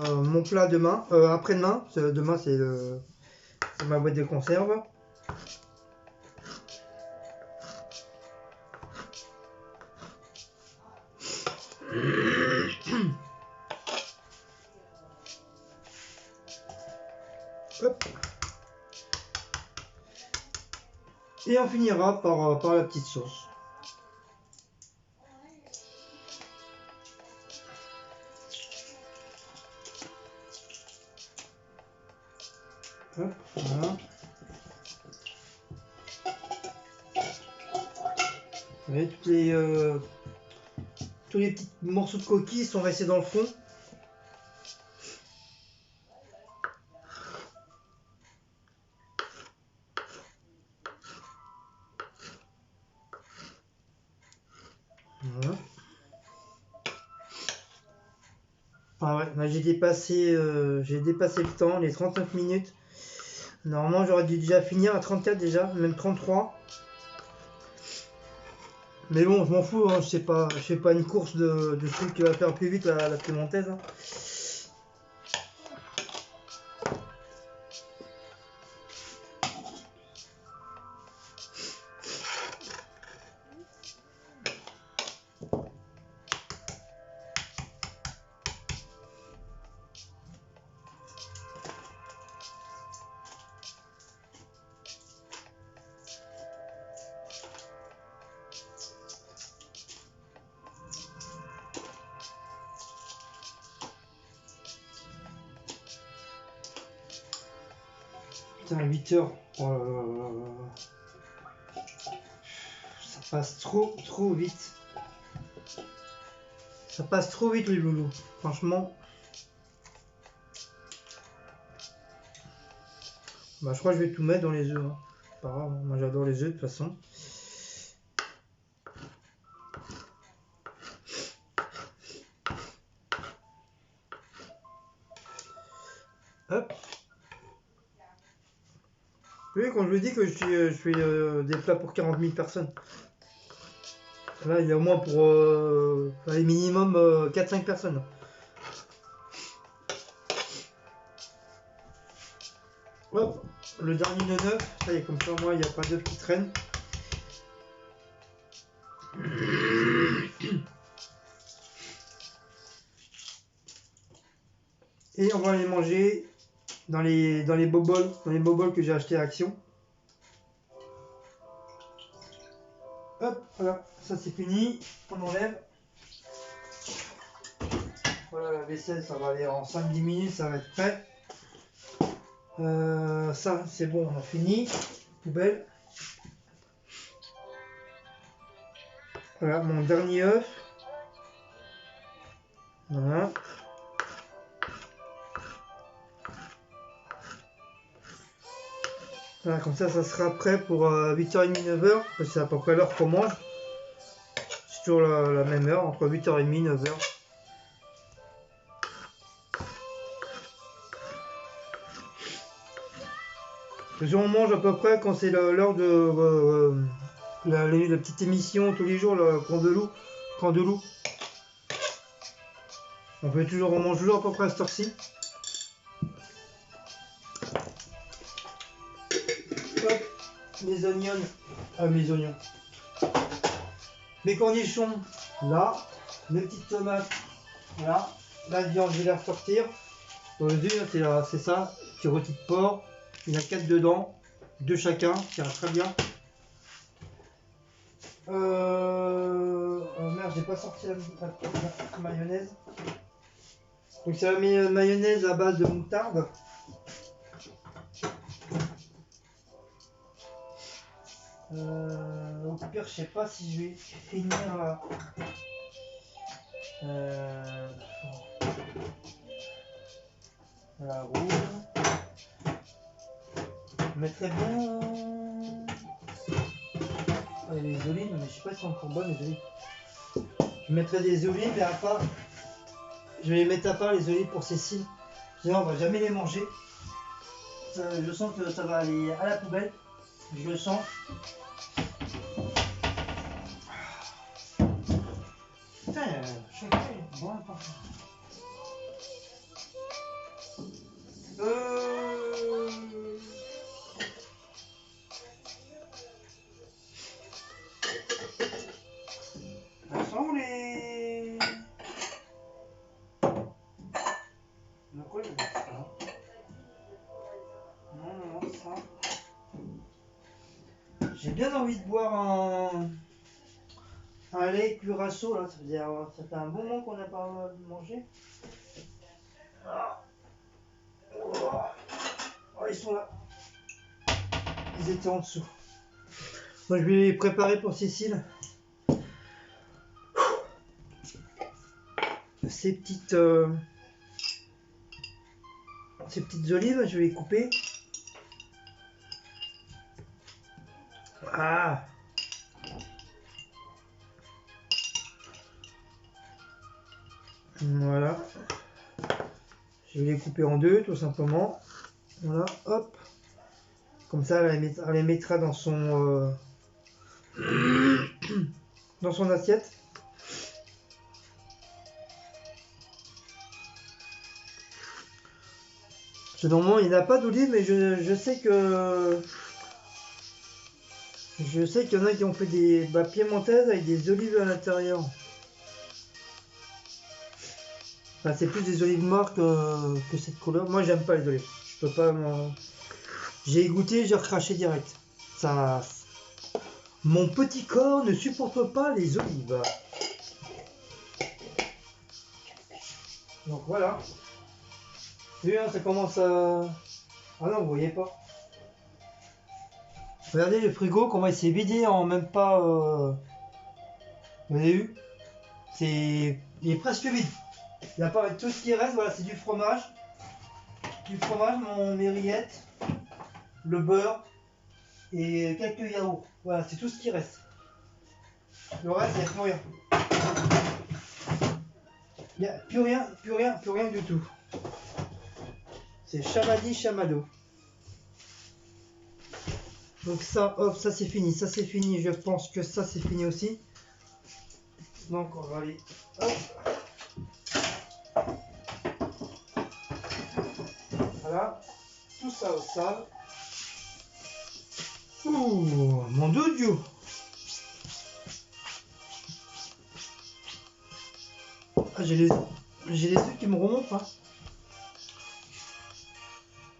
mon plat demain, après-demain. Demain, c'est ma boîte de conserve. Hop. Et on finira par la petite sauce. Hop, voilà. Vous voyez, tous les petits morceaux de coquilles sont restés dans le fond. Voilà. Ah ouais, là, j'ai dépassé le temps, les 39 minutes. Normalement, j'aurais dû déjà finir à 34 déjà, même 33. Mais bon, je m'en fous, hein, je fais pas une course de celui qui va faire plus vite la piémontaise. Hein. Putain, 8 heures. Oh là là là là là. Ça passe trop vite. Ça passe trop vite les loulous. Franchement. Bah je crois que je vais tout mettre dans les œufs. Hein. Pas grave, moi j'adore les œufs de toute façon. Hop. Oui, quand je vous dis que je fais des plats pour 40 000 personnes. Là, il y a au moins pour les minimum 4-5 personnes. Hop, le dernier de 9. Ça y est, comme ça, moi, il n'y a pas d'œufs qui traînent. Et on va les manger dans les boboles que j'ai acheté à Action. Hop, voilà, ça c'est fini. On enlève. Voilà, la vaisselle, ça va aller en 5-10 minutes, ça va être prêt. Ça, c'est bon, on a fini. Poubelle. Voilà, mon dernier œuf. Voilà. Voilà, comme ça sera prêt pour 8h30, 9h. Parce que c'est à peu près l'heure qu'on mange. C'est toujours la même heure, entre 8h30 et 9h. On mange à peu près quand c'est l'heure de la petite émission tous les jours, le Camp de loup. On mange toujours à peu près à cette heure-ci. Hop, mes oignons. Mes oignons. Mes cornichons, là. Mes petites tomates, là. La viande, je vais la ressortir. Dans le dur, c'est ça. Petit rôti de porc. Il y en a 4 dedans. 2 chacun, ça ira très bien. Merde, j'ai pas sorti la mayonnaise. Donc c'est la mayonnaise à base de moutarde. Au pire, je sais pas si je vais finir la rouge. Je mettrais bien les olives, mais je sais pas si c'est encore bon les olives. Je mettrais des olives et à part, je vais les mettre à part les olives pour Cécile. Sinon on va jamais les manger. Je sens que ça va aller à la poubelle. Je le sens. Putain, chacun est bon parfait. Elles sont où les... Pourquoi je dis ça? Non, ça. J'ai bien envie de boire un lait Curaçao là, ça fait un bon moment qu'on n'a pas mangé. Oh, ils sont là. Ils étaient en dessous. Moi je vais les préparer pour Cécile. Ces petites olives, je vais les couper. Ah. Voilà. Je vais les couper en deux, tout simplement. Voilà, hop. Comme ça, elle les mettra dans son dans son assiette. Normalement, il n'y en a pas d'olive, mais je sais que qu'il y en a qui ont fait des piémontaises avec des olives à l'intérieur. Enfin, c'est plus des olives mortes que cette couleur. Moi, j'aime pas les olives. Je peux pas. J'ai goûté, j'ai recraché direct. Ça, mon petit corps ne supporte pas les olives. Donc voilà. Oui, hein, ça commence à... Ah non, vous voyez pas. Regardez le frigo, comment il s'est vidé en même pas... Vous avez vu? Il est presque vide. Il n'y a pas tout ce qui reste, voilà, c'est du fromage. Du fromage, mes rillettes, le beurre et quelques yaourts. Voilà, c'est tout ce qui reste. Le reste, il n'y a plus rien. Il n'y a plus rien du tout. C'est chamadi chamado. Donc ça, hop, ça c'est fini, je pense que ça c'est fini aussi. Donc on va aller, hop. Voilà, tout ça au sable. Ouh, mon doudou. Ah, j'ai les yeux qui me remontent, hein.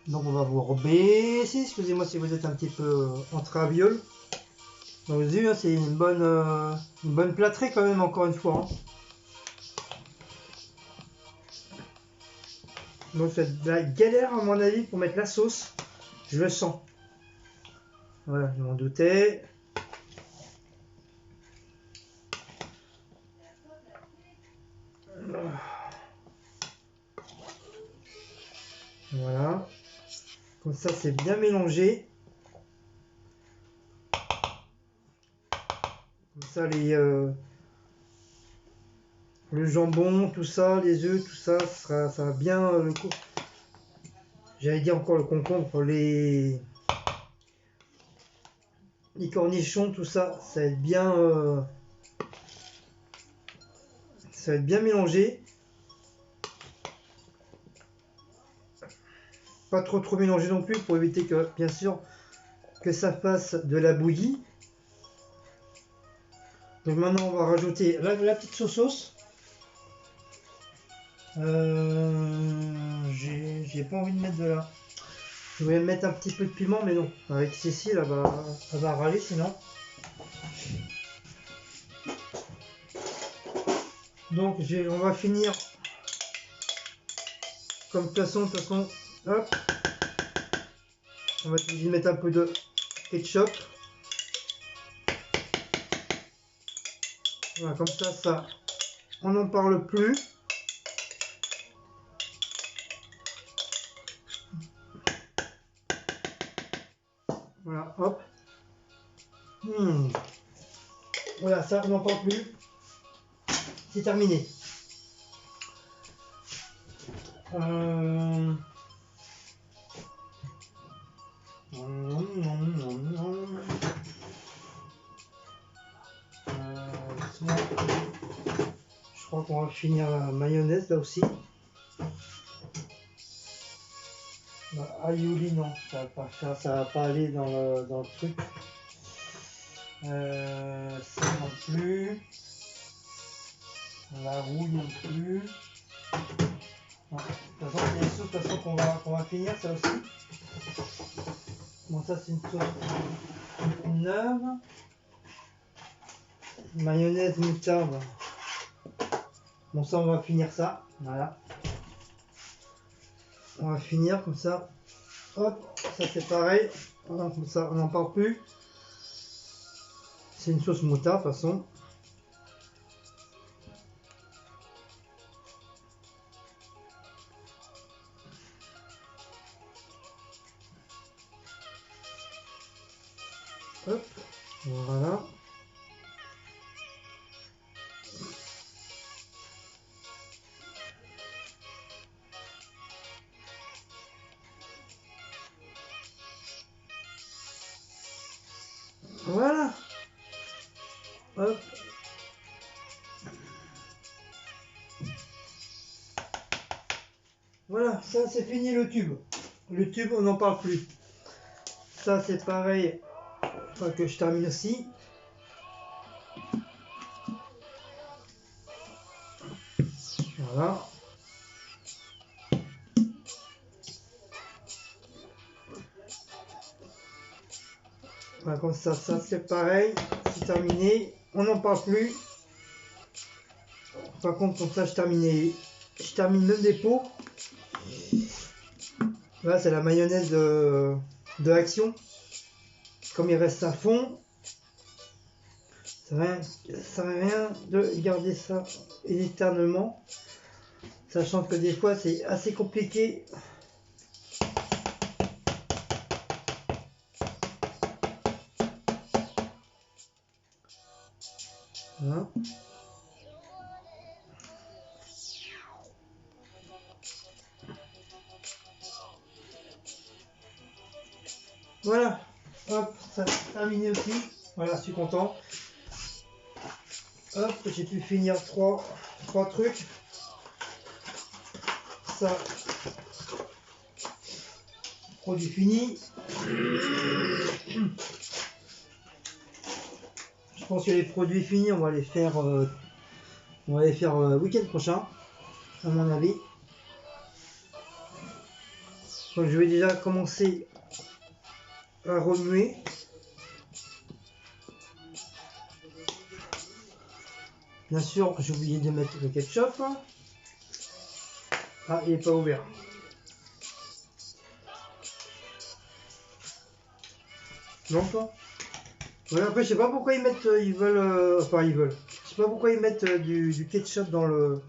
Donc on va vous rebaisser, excusez-moi si vous êtes un petit peu en traviole. Donc vous avez vu, c'est une bonne plâtrée quand même, encore une fois. Hein. Donc c'est de la galère à mon avis pour mettre la sauce, je le sens. Voilà, je m'en doutais. Voilà. Comme ça c'est bien mélangé. Comme ça le jambon, tout ça, les œufs, tout ça, ça va bien le coup. J'allais dire encore le concombre, les cornichons, tout ça, ça va être bien mélangé. Pas trop mélangé non plus pour éviter que, bien sûr, que ça fasse de la bouillie. Donc maintenant on va rajouter la petite sauce. J'ai pas envie de mettre de là. Je voulais mettre un petit peu de piment, mais non. Avec Cécile, elle va râler sinon. Donc on va finir comme de toute façon, hop. On va y mettre un peu de ketchup. Voilà, comme ça, on n'en parle plus. Voilà, hop. Voilà, ça, on n'en parle plus. C'est terminé. Je crois qu'on va finir la mayonnaise là aussi. Aioli, non, ça va pas faire, ça va pas aller dans le truc. Ça non plus. La rouille non plus. Non, de toute façon, c'est une sauce de toute façon, qu'on va finir, ça aussi. Bon, ça c'est une sauce neuve. Mayonnaise, moutarde. Bon, ça on va finir ça. Voilà. On va finir comme ça. Hop, ça c'est pareil. Comme ça, on n'en parle plus. C'est une sauce moutarde de toute façon. Hop, voilà. Voilà. Hop. Voilà, ça c'est fini le tube. Le tube, on n'en parle plus. Ça c'est pareil. Faut que je termine aussi. Voilà. Voilà, comme ça c'est pareil. C'est terminé. On n'en parle plus. Par contre, comme ça je termine même des pots. Là c'est la mayonnaise de Action. comme il reste à fond, ça sert à rien de garder ça éternellement, sachant que des fois c'est assez compliqué. Voilà. Voilà, hop, ça a terminé aussi. Voilà, je suis content. Hop, j'ai pu finir trois trucs. Ça, produit fini. Je pense que les produits finis, on va les faire, week-end prochain, à mon avis. Donc je vais déjà commencer à remuer. Bien sûr, j'ai oublié de mettre le ketchup. Ah, il n'est pas ouvert. Non, pas. Ouais, après, je sais pas pourquoi ils mettent, ils veulent. Je sais pas pourquoi ils mettent du ketchup dans le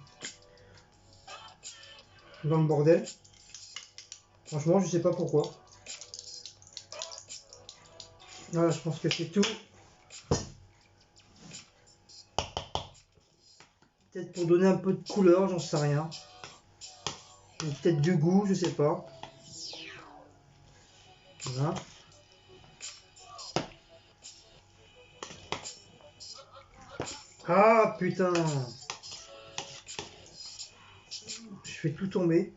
bordel. Franchement, je sais pas pourquoi. Voilà, je pense que c'est tout. Peut-être pour donner un peu de couleur, j'en sais rien. Peut-être du goût, je sais pas. Voilà. Ah putain! Je fais tout tomber.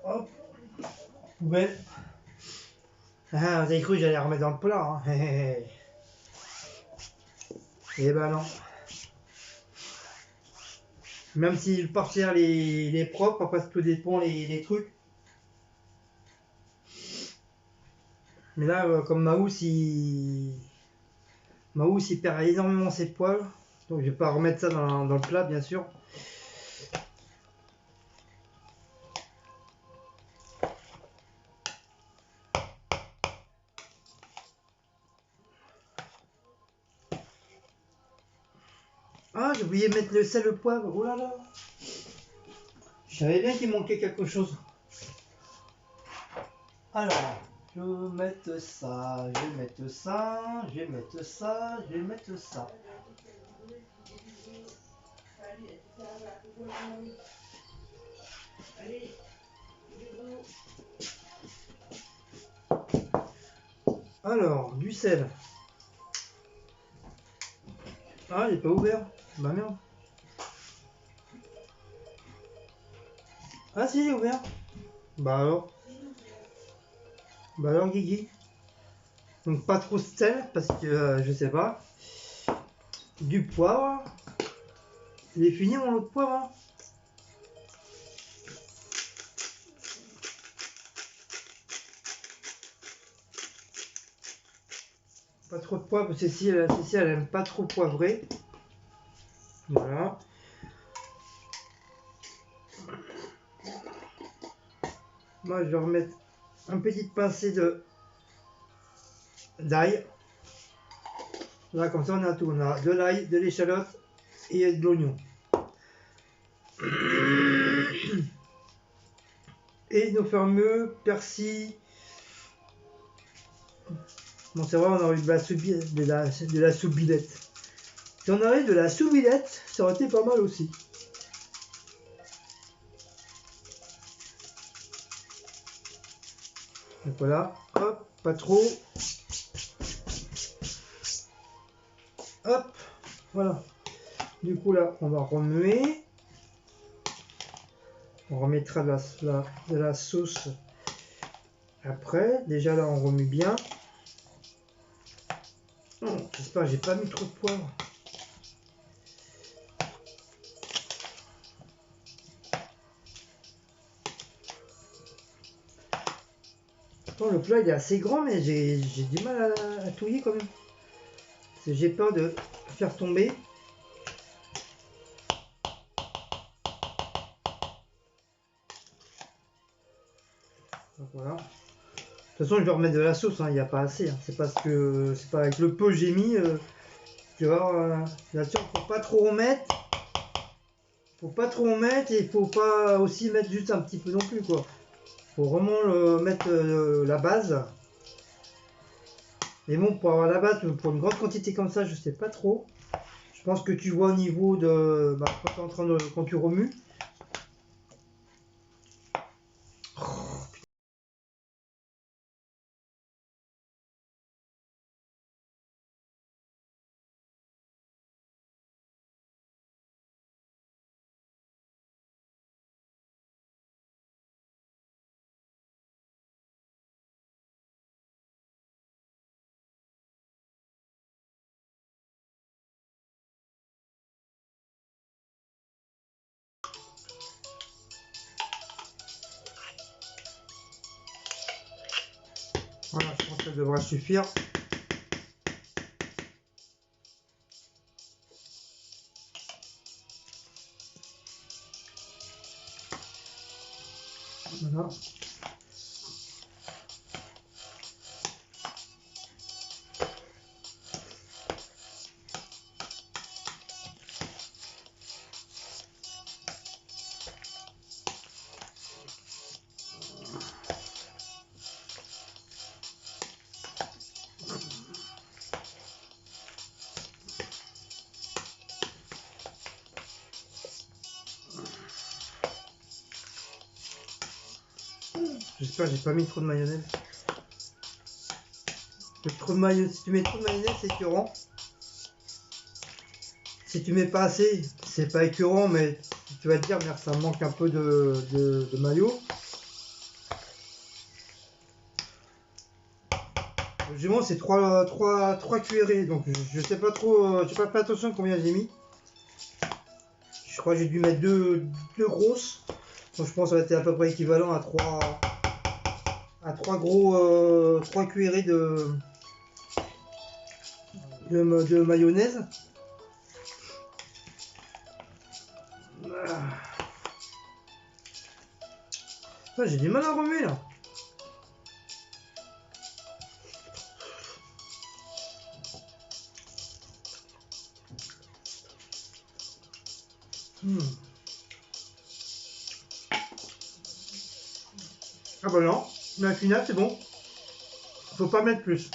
Hop! Poubelle. Ah, vous avez cru que j'allais remettre dans le plat, hein. Et ben non. Même si partir les propres, après tout dépend les trucs. Mais là, comme Maous il perd énormément ses poils. Donc je vais pas remettre ça dans le plat, bien sûr. Ah, j'ai oublié de mettre le sel, le poivre. Oh là là. Je savais bien qu'il manquait quelque chose. Alors, je vais mettre ça, je vais mettre ça, je vais mettre ça, je vais mettre ça. Alors, du sel. Ah, il est pas ouvert. Bah merde. Ah si, il est ouvert. Bah alors. Bah alors, Guigui. Donc pas trop de sel, parce que je sais pas. Du poivre. Il est fini mon lot de poivre, hein. Pas trop de poivre, parce que Cécile elle aime pas trop poivré. Voilà. Moi je vais remettre un petit pincée d'ail. Là comme ça on a tout. On a de l'ail, de l'échalote et de l'oignon. Et nos fameux persil. Bon c'est vrai on aurait eu de la soubilette. Si on avait de la soubilette, ça aurait été pas mal aussi. Donc voilà, hop, pas trop. Hop, voilà. Du coup là, on va remuer. On remettra de la sauce après. Déjà là, on remue bien. J'espère que j'ai pas mis trop de poivre. Bon, le plat il est assez grand, mais j'ai du mal à touiller quand même. J'ai peur de faire tomber. Donc voilà. De toute façon, je vais remettre de la sauce, il n'y a pas assez. Hein. C'est parce que c'est pas avec le peu que j'ai mis. Tu vois, là-dessus, faut pas trop en mettre. Faut pas trop en mettre et il faut pas aussi mettre juste un petit peu non plus quoi. Faut vraiment mettre la base. Mais bon, pour avoir la base, pour une grande quantité comme ça, je sais pas trop. Je pense que tu vois au niveau de quand tu remues. Voilà, je pense que ça devrait suffire. Voilà. J'espère que j'ai pas mis trop de mayonnaise. Trop de mayonnaise. Si tu mets trop de mayonnaise, c'est écœurant. Si tu mets pas assez, c'est pas écœurant, mais tu vas te dire merde, ça me manque un peu de mayo. Généralement c'est 3 cuillerées, donc je sais pas trop, j'ai pas fait attention à combien j'ai mis. Je crois que j'ai dû mettre deux grosses. Donc je pense que ça va être à peu près équivalent à 3 cuillerées de mayonnaise. Ah, j'ai du mal à remuer là. Ah bah non, mais au final c'est bon. Faut pas mettre plus.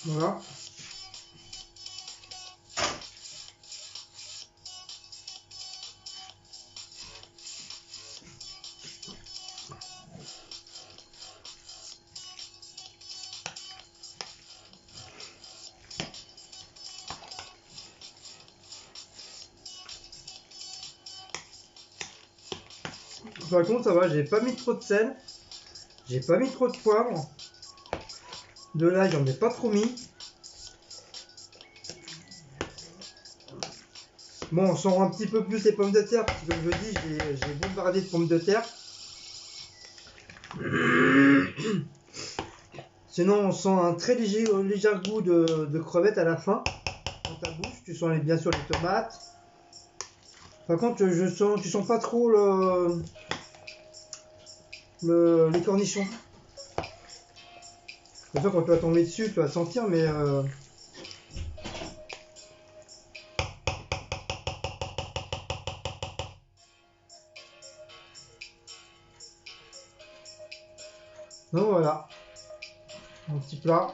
Voilà. Par contre, ça va, j'ai pas mis trop de sel. J'ai pas mis trop de poivre. De l'ail, j'en ai pas trop mis. Bon, on sent un petit peu plus les pommes de terre, parce que comme je dis, j'ai bombardé de pommes de terre. Sinon, on sent un très léger goût de crevettes à la fin. Dans ta bouche, tu sens bien sûr les tomates. Par contre, tu sens pas trop les cornichons. C'est sûr, quand tu vas tomber dessus, tu vas sentir, mais donc voilà. Un petit plat.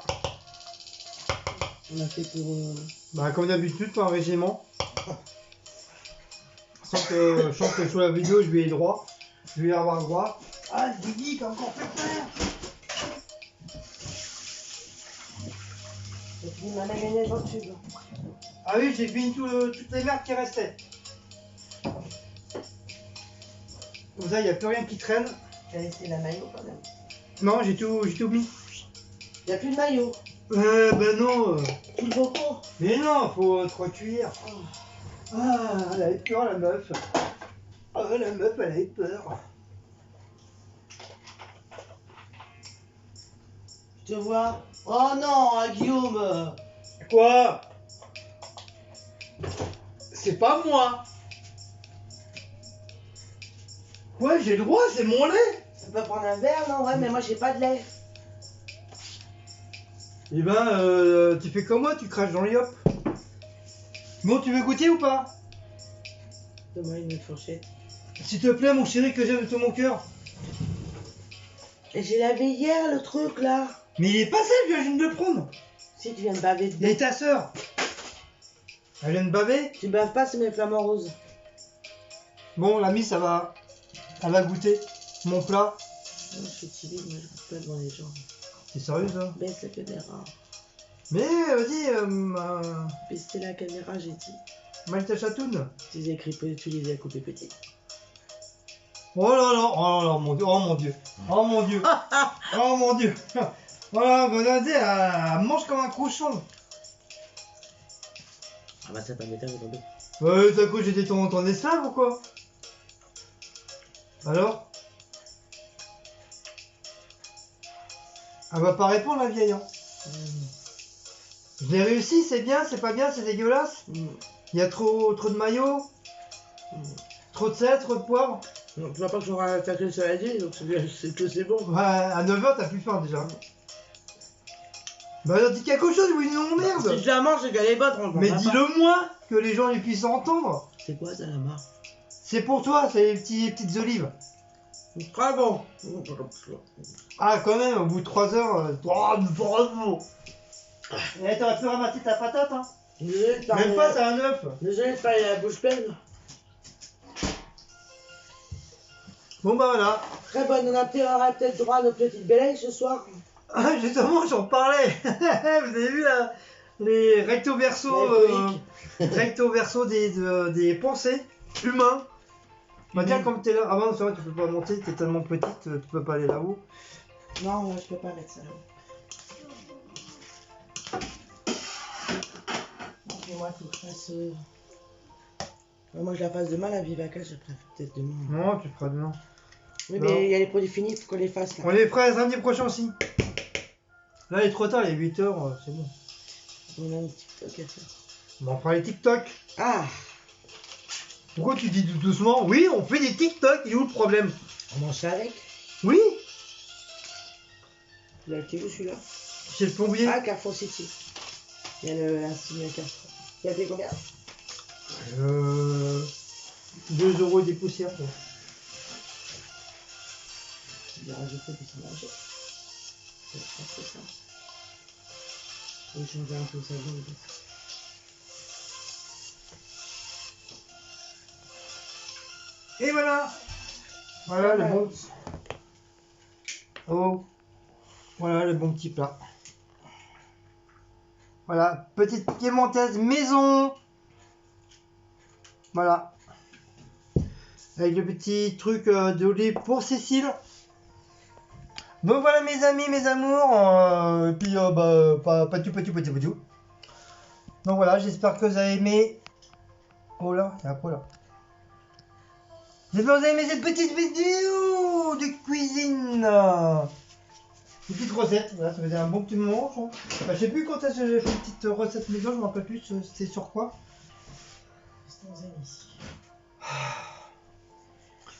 On a fait pour... Bah, comme d'habitude, pour un régiment. Je sens que sur la vidéo, je vais y droit. Je vais y avoir droit. Ah, le Guigui, t'as encore fait peur. J'ai fini ma mayonnaise dans le tube. Ah oui, j'ai fini toutes les merdes qui restaient. Comme ça, il n'y a plus rien qui traîne. T'as laissé la maillot quand même. Non, j'ai tout mis. Il n'y a plus de maillot. Ben non. Tout le bocaux. Mais non, faut 3 cuillères. Ah, elle avait peur, la meuf. Ah, la meuf, elle avait peur. Je te vois. Oh non, hein, Guillaume. Quoi? C'est pas moi. Ouais, j'ai le droit, c'est mon lait. Tu peux pas prendre un verre, non? Ouais, mais moi j'ai pas de lait. Eh ben, tu fais comme moi, tu craches dans le yop. Bon, tu veux goûter ou pas? Donne-moi une fourchette. S'il te plaît, mon chéri, que j'aime de tout mon cœur. Et j'ai lavé hier le truc là. Mais il est pas sale, je viens de le prendre. Si tu viens de baver dedans. Et ta sœur? Elle vient de baver? Tu baves pas, c'est mes flamants roses. Bon, l'ami, ça va. Elle va goûter mon plat. Non, je suis timide, moi je goûte pas devant les gens. C'est sérieux, ça? Baisse la caméra. Mais, vas-y, Baissez la caméra, j'ai dit. Malta Chatoun. Tu les écris petits, tu les as coupés petits. Oh là là, oh là là, mon dieu, oh mon dieu, oh mon dieu, oh mon dieu. Voilà, Gonadé, elle mange comme un cochon. Ah bah ça t'a m'étonne de tomber. Ouais, t'as quoi, j'étais ton esclave ou quoi? Alors? Elle va pas répondre, la vieille, hein. Je l'ai réussi, c'est bien, c'est pas bien, c'est dégueulasse. Il y a trop de maillot, trop de sel, trop de poivre. Non, tu vois pas que j'aurai attaqué le saladier, donc c'est que c'est bon. Ouais, à 9h, t'as plus faim déjà. Bah, dis quelque chose, oui, non, merde. Si je la mange, c'est qu'elle est bonne, franchement. Mais dis-le moi, que les gens les puissent entendre. C'est quoi ça, la marque? C'est pour toi, c'est les petites olives. Très bon. Ah, quand même, au bout de 3 heures, bravo. Eh, t'aurais pu ramasser ta patate, hein. Désolé de Même parler- pas, c'est un œuf. Désolé de parler la bouche pleine. Bon, bah voilà. Très bonne, on aura peut-être droit à nos petites bélènes ce soir. Ah, justement, j'en parlais. Vous avez vu là, les recto verso, recto verso des pensées humains. Bah, tiens, comme t'es là. Ah, non, c'est vrai, tu peux pas monter, t'es tellement petite, tu peux pas aller là-haut. Non, moi, je peux pas mettre ça là-haut. Moi, faut que je fasse. Moi, je la fasse demain, la Vivaca, je préfère peut-être demain. Non, tu feras demain. Oui, Non. mais il y a les produits finis, il faut qu'on les fasse là. On les fera samedi prochain aussi. Là, il est trop tard, il est 8h, c'est bon. On a un TikTok à faire. Bon, on fera les TikTok. Ah, Pourquoi tu dis tout doucement? Oui, on fait des TikTok, il est où le problème? on mange ça avec. Oui, Tu l'as acheté où celui-là? chez le plombier. Ah, Carrefour City. Il y a le insigne Carrefour. Il y a des combien? 2 € des poussières. Quoi. Je vais rajouter puis c'est manger. C'est ça. Je vais changer un peu ça. Et voilà. Voilà le bon. Oh. Voilà le bon petit plat. Voilà, petite piémontaise maison. Voilà. Avec le petit truc d'olive pour Cécile. Donc voilà mes amis, mes amours. Et puis pas tout. Donc voilà, j'espère que vous avez aimé. Oh là, il y a un pot là. J'espère que vous avez aimé cette petite vidéo de cuisine. Une petite recette, voilà, ça faisait un bon petit moment. Je sais plus quand est-ce que j'ai fait une petite recette maison, je me rappelle plus, c'était sur quoi.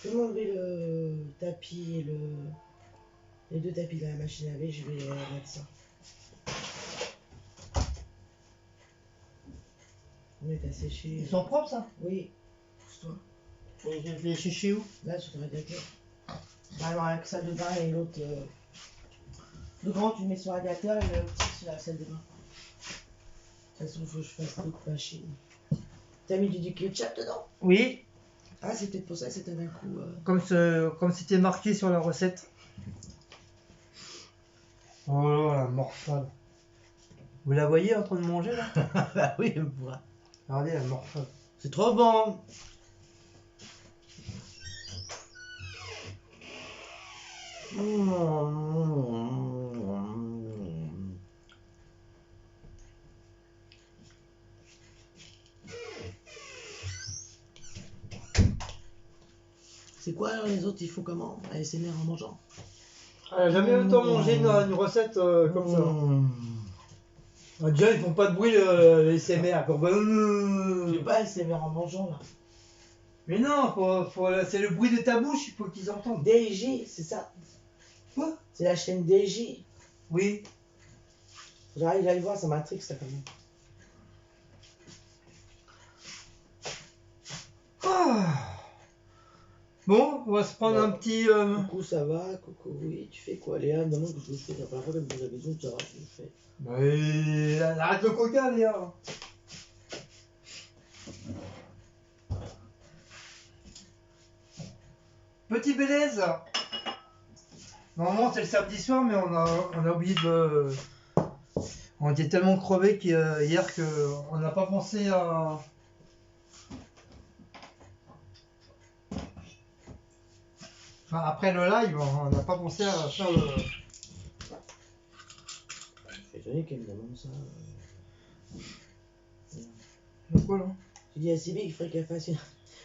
Je peux m'enlever le tapis et les deux tapis de la machine à laver, je vais mettre ça. On est à sécher. Ils sont propres ça? Oui, pousse-toi. Et je vais chercher où? Là, sur ton radiateur. Alors, avec ça de bain et l'autre. Le grand, tu le mets sur le radiateur et le petit sur la salle de bain. De toute façon, il faut que je fasse d'autres machines. T'as mis du ketchup dedans? Oui, Ah, c'est peut-être pour ça que c'était d'un coup. comme c'était marqué sur la recette. Oh là, la morphale. Vous la voyez en train de manger là? Bah oui, je vois. Regardez la morphale. C'est trop bon. C'est quoi alors les autres, ils font comment? ASMR en mangeant? Elle a jamais autant mangé une recette comme ça. Ah, déjà, ils font pas de bruit les SMR. Je sais pas, elle s'est en mangeant là. Mais non, c'est le bruit de ta bouche, il faut qu'ils entendent. DJ, c'est ça. Quoi? C'est la chaîne DJ. Oui. J'arrive voir, ça m'intrigue ça quand même. Ah. Bon, on va se prendre un petit... Coucou, ça va? Coucou, oui, tu fais quoi? Léa me demande que je fais. La première fois qu'elle me pose la question, tu sauras ce que je fais. Bah, arrête le coca, Léa. Petit Bélez. Normalement, c'est le samedi soir, mais on a oublié de... On était tellement crevés hier qu'on n'a pas pensé à... Enfin, après le live, on n'a pas pensé à faire le... Je suis étonné qu'elle me demande ça. Le quoi, là? J'ai dit à Sylvie qu'il faudrait qu'elle fasse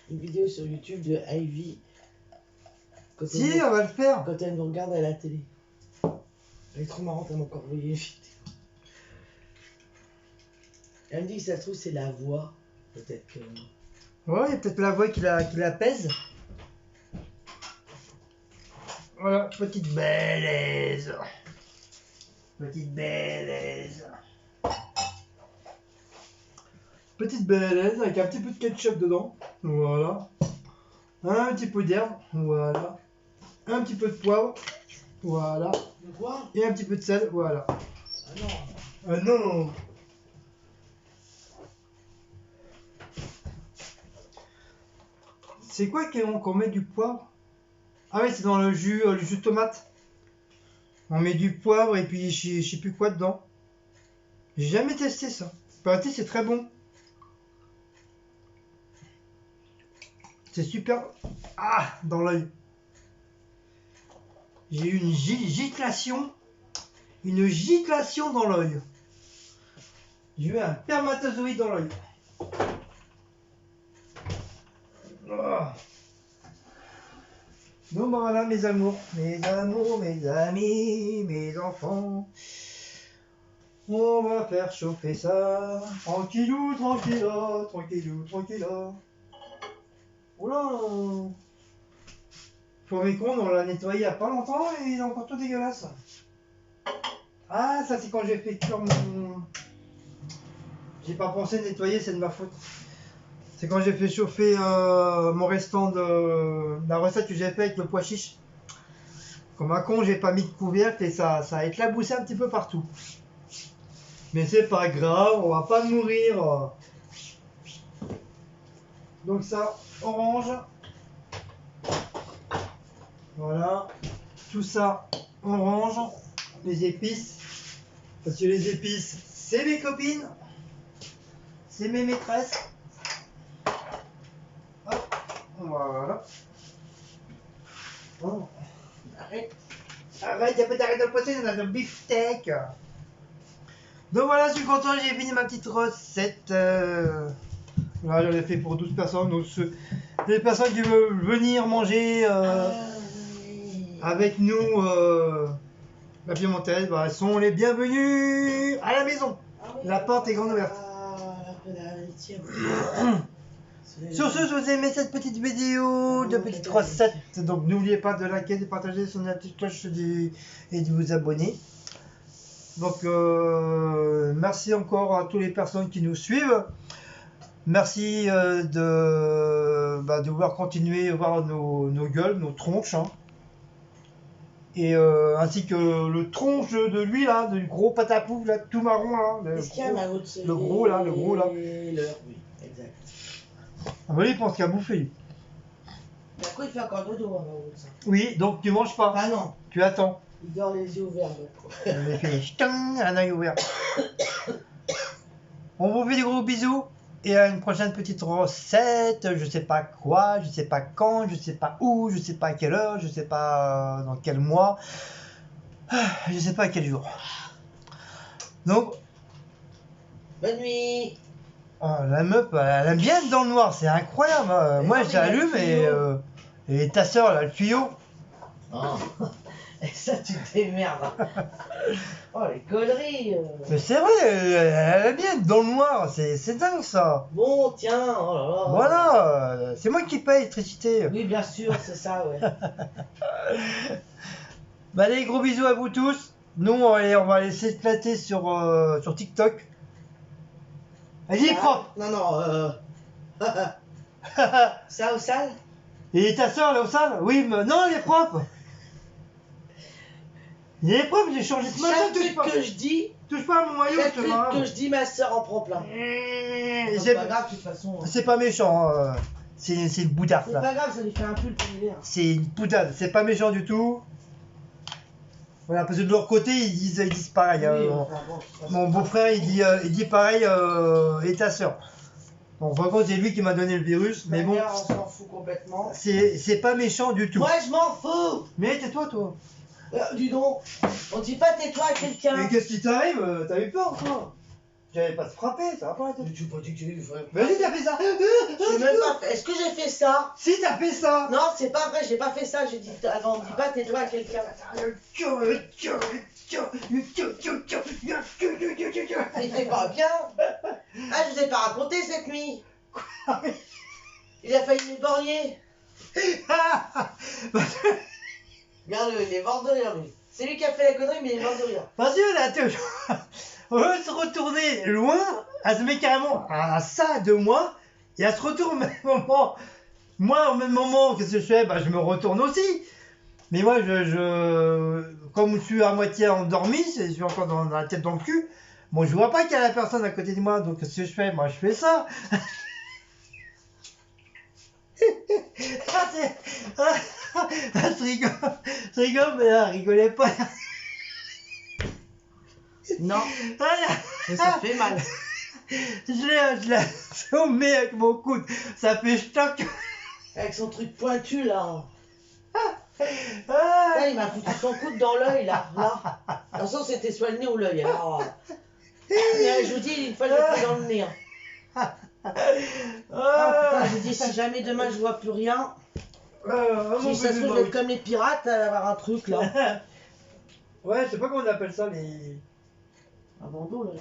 une vidéo sur YouTube de Ivy. Si, on va le faire. Quand elle nous regarde à la télé. Elle est trop marrante, elle m'a encore envoyé une vidéo. Elle me dit que ça se trouve c'est la voix. Peut-être que... Ouais, il y a peut-être la voix qui la pèse. Voilà, petite Bélez. Petite Bélez. Petite Bélez avec un petit peu de ketchup dedans. Voilà. Un petit peu d'herbe. Voilà. Un petit peu de poivre. Voilà. De quoi? Et un petit peu de sel. Voilà. Ah non. Non. C'est quoi qu'on met du poivre? Ah oui, c'est dans le jus de tomate. On met du poivre et puis je sais plus quoi dedans. J'ai jamais testé ça. Paraît-il, c'est très bon. C'est super. Ah, dans l'œil. J'ai eu une giclation. Une giclation dans l'œil. J'ai eu un spermatozoïde dans l'œil. Ah. Donc bah voilà mes amours, mes amis, mes enfants. On va faire chauffer ça. Tranquillou, tranquilla, tranquillou, tranquilla. Oula. Pour mes comptes, on l'a nettoyé il y a pas longtemps et il est encore tout dégueulasse. Ah, ça c'est quand j'ai fait cuire mon... J'ai pas pensé nettoyer, c'est de ma faute. C'est quand j'ai fait chauffer mon restant de la recette que j'ai fait avec le pois chiche. Comme un con, j'ai pas mis de couvercle et ça a éclaboussé un petit peu partout. Mais c'est pas grave, on va pas mourir. Donc ça, orange. Voilà. Tout ça, orange. Les épices. Parce que les épices, c'est mes copines. C'est mes maîtresses. Hop. Voilà. Oh. Arrête, y'a pas d'arrêt de le poisson, on a le beefsteak. Donc voilà, je suis content, j'ai fini ma petite recette. Là, je l'ai fait pour 12 personnes. Donc, les personnes qui veulent venir manger avec nous la piémontaise, bah, elles sont les bienvenues à la maison. La porte est grande ouverte. Sur ce, je vous ai aimé cette petite vidéo de petite recette. Donc n'oubliez pas de liker, de partager sur la petite cloche et de vous abonner. Donc merci encore à toutes les personnes qui nous suivent. Merci de vouloir continuer à voir nos gueules, nos tronches. Hein. Et ainsi que le tronche de lui là, du gros patapou là, tout marron là. Le gros là. Oui, exact. Ah bah lui, il pense qu'il a bouffé lui. Mais après, il fait encore dodo en haut de ça. Oui, donc tu manges pas. Ah non. Tu attends. Il dort les yeux ouverts. On est fini. Ch'tang, un œil ouvert. On vous fait des gros bisous. Et à une prochaine petite recette. Je sais pas quoi, je sais pas quand, je sais pas où, je sais pas à quelle heure, je sais pas dans quel mois. Je sais pas à quel jour. Donc. Bonne nuit. La meuf, elle aime bien être dans le noir, c'est incroyable. Moi, j'allume et ta soeur, elle a le tuyau. Oh. Et ça, tu t'émerdes. Oh, les conneries. Mais c'est vrai, elle est bien dans le noir, c'est dingue ça. Bon, tiens, oh là là. Voilà, c'est moi qui paye l'électricité. Oui, bien sûr, c'est ça, ouais. Bah allez, gros bisous à vous tous. Nous, on va laisser éclater sur TikTok. Elle est propre. Non, non, ça au sale? Et ta soeur, elle est au sale? Oui, mais non, elle est propre. Il est propre, j'ai changé ce matin. Chaque truc que je dis, Touche pas à mon maillot, chaque je te truc marre. que je dis, ma soeur en prend plein. C'est pas grave, de toute façon. C'est pas méchant, hein. C'est une boutade C'est là. pas grave, ça lui fait un pull pour l'hiver. C'est une boutade, c'est pas méchant du tout. Voilà, parce que de leur côté, ils disent pareil. Oui, hein. enfin, bon, de toute façon, Mon beau-frère, il dit pareil, et ta soeur. Bon, par contre, c'est lui qui m'a donné le virus, mais ma bon, mère, on s'en fout complètement. c'est pas méchant du tout. Moi, je m'en fous. Mais tais-toi, toi. Dis donc, on dit pas tais-toi à quelqu'un. Mais qu'est-ce qui t'arrive? T'as eu peur, toi? J'allais pas te frapper, ça va pas la tête. Mais tu pas dit que j'ai eu vrai. Vas-y, t'as fait ça. J'ai même pas fait. Est-ce que j'ai fait ça? Si, t'as fait ça. Non, c'est pas vrai, j'ai pas fait ça. J'ai dit, avant, on dit pas tais-toi à quelqu'un. C'était pas bien. Ah, je vous ai pas raconté cette nuit. Il a failli m'éborgner. Regarde, il est mort de rire, lui. C'est lui qui a fait la connerie, mais il est mort de rire. Parce que là, on veut se retourner loin, elle se met carrément à ça de moi, et elle se retourne au même moment. Moi, au même moment, qu'est-ce que je fais? Bah, je me retourne aussi. Mais moi, comme je suis à moitié endormi, je suis encore dans la tête dans le cul, bon, je vois pas qu'il y a la personne à côté de moi, donc qu'est-ce que je fais? Moi, je fais ça. Je rigole, mais là, rigolez pas. Non, mais ça fait mal. Je l'ai assommé avec mon coude, ça fait choc. Avec son truc pointu, là. Ah. Là, il m'a foutu son coude dans l'œil, là. De toute façon, c'était soit le nez ou l'œil. Alors, je vous dis, une fois, je l'ai pris dans le nez. Ah, putain, je vous dis, si jamais demain, je vois plus rien, si ça se trouve, je vais être comme les pirates, elle va avoir un truc, là. Ouais, je sais pas comment on appelle ça, les... Un bandeau, là.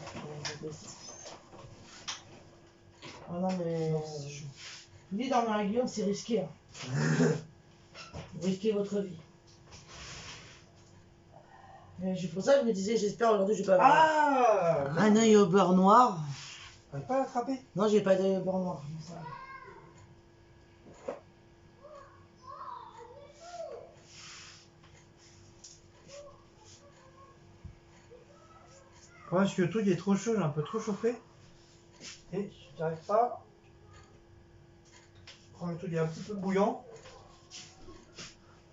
Ah non, mais... Je vous dis, dormir avec Guillaume, c'est risqué. Hein. Vous risquez votre vie. C'est pour ça que je me disais, j'espère aujourd'hui je vais pas avoir un œil au beurre noir. On va pas l'attraper. Non, j'ai pas d'œil au beurre noir. Ouais, parce que le truc est trop chaud, j'ai un peu trop chauffé. Et j'arrive pas. Le truc est un petit peu bouillant.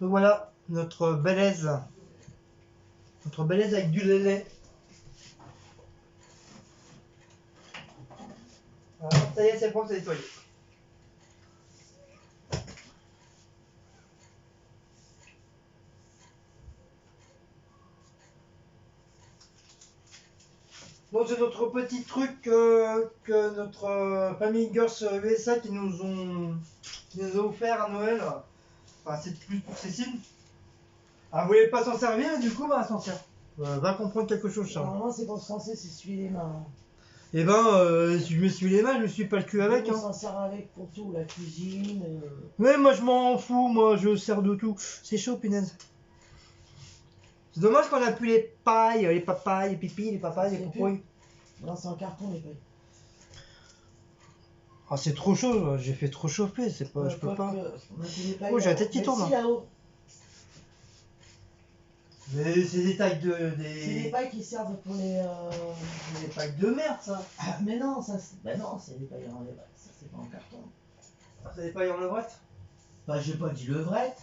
Donc voilà, notre belaise. Notre belaise avec du lait. Voilà, ça y est, c'est propre, c'est nettoyé. Donc c'est notre petit truc que notre famille Girls USA qui nous a offert à Noël. Enfin, c'est plus pour Cécile. Elle voulait pas s'en servir, mais du coup, bah, elle s'en sert. Va comprendre quelque chose, Charles. Normalement, c'est pour se lancer, c'est s'essuyer les mains. Eh ben, si je me suis les mains, je me suis pas le cul avec. On Hein. s'en sert avec pour tout, la cuisine. Mais moi, je m'en fous, moi, je sers de tout. C'est chaud, punaise. C'est dommage qu'on a plus les pailles, les papayes, les pipis, les papayes, les papouilles. Non, c'est en carton, les pailles. Ah, c'est trop chaud, j'ai fait trop chauffer, c'est pas, je peux pas. Oh, j'ai la tête qui tourne. Si, là-haut. Mais c'est des tailles C'est des pailles qui servent pour les. C'est des pailles de merde, ça. Mais non, ça. Bah non, c'est des pailles en levrette. Ça, c'est pas en carton. Ah, c'est des pailles en levrette? Bah, j'ai pas dit levrette.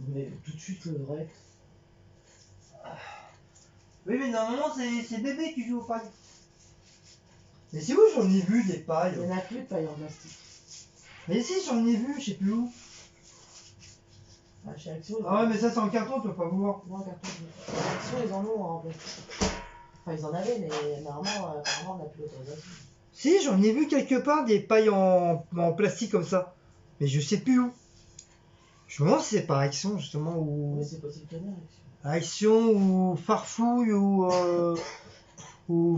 Mais tout de suite, levrette. Oui, mais normalement, c'est bébé qui joue aux pailles. Mais c'est où j'en ai vu des pailles? Il n'y en a plus de pailles en plastique. Mais si, j'en ai vu, je sais plus où. Ah, chez Action, Ah ouais, mais ça, c'est en carton, tu peux pas voir. Non, en carton. Chez Action, ils en ont en plastique. Enfin, ils en avaient, mais normalement, apparemment, on n'a plus l'autorisation. Si, j'en ai vu quelque part des pailles en plastique comme ça. Mais je sais plus où. Je me demande si c'est par action justement ou Oui, c'est possible qu'il y en ait. action ou farfouille ou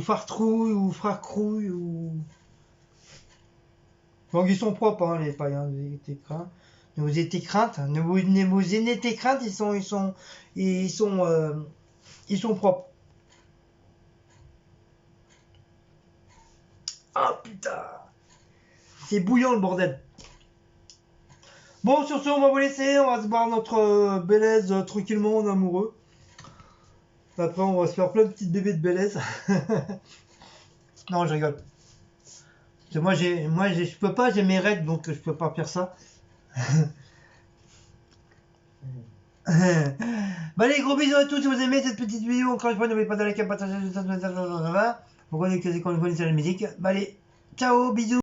fartrouille ou fracrouille ou. Donc ils sont propres hein, les pailles, hein, ne vous ayez crainte, ne vous ayez crainte, ils sont propres. Ah putain, c'est bouillant le bordel. Bon, sur ce, on va vous laisser, on va se boire notre Bélez tranquillement, on est amoureux. Après, on va se faire plein de petites bébés de Bélez. Non, je rigole. Parce que je peux pas, j'ai mes règles, donc je peux pas faire ça. Bah allez, gros bisous à tous si vous aimez cette petite vidéo. Encore une fois, n'oubliez pas de liker, partager, pourquoi on est quasi quand on connaît la musique. Bah allez, ciao, bisous.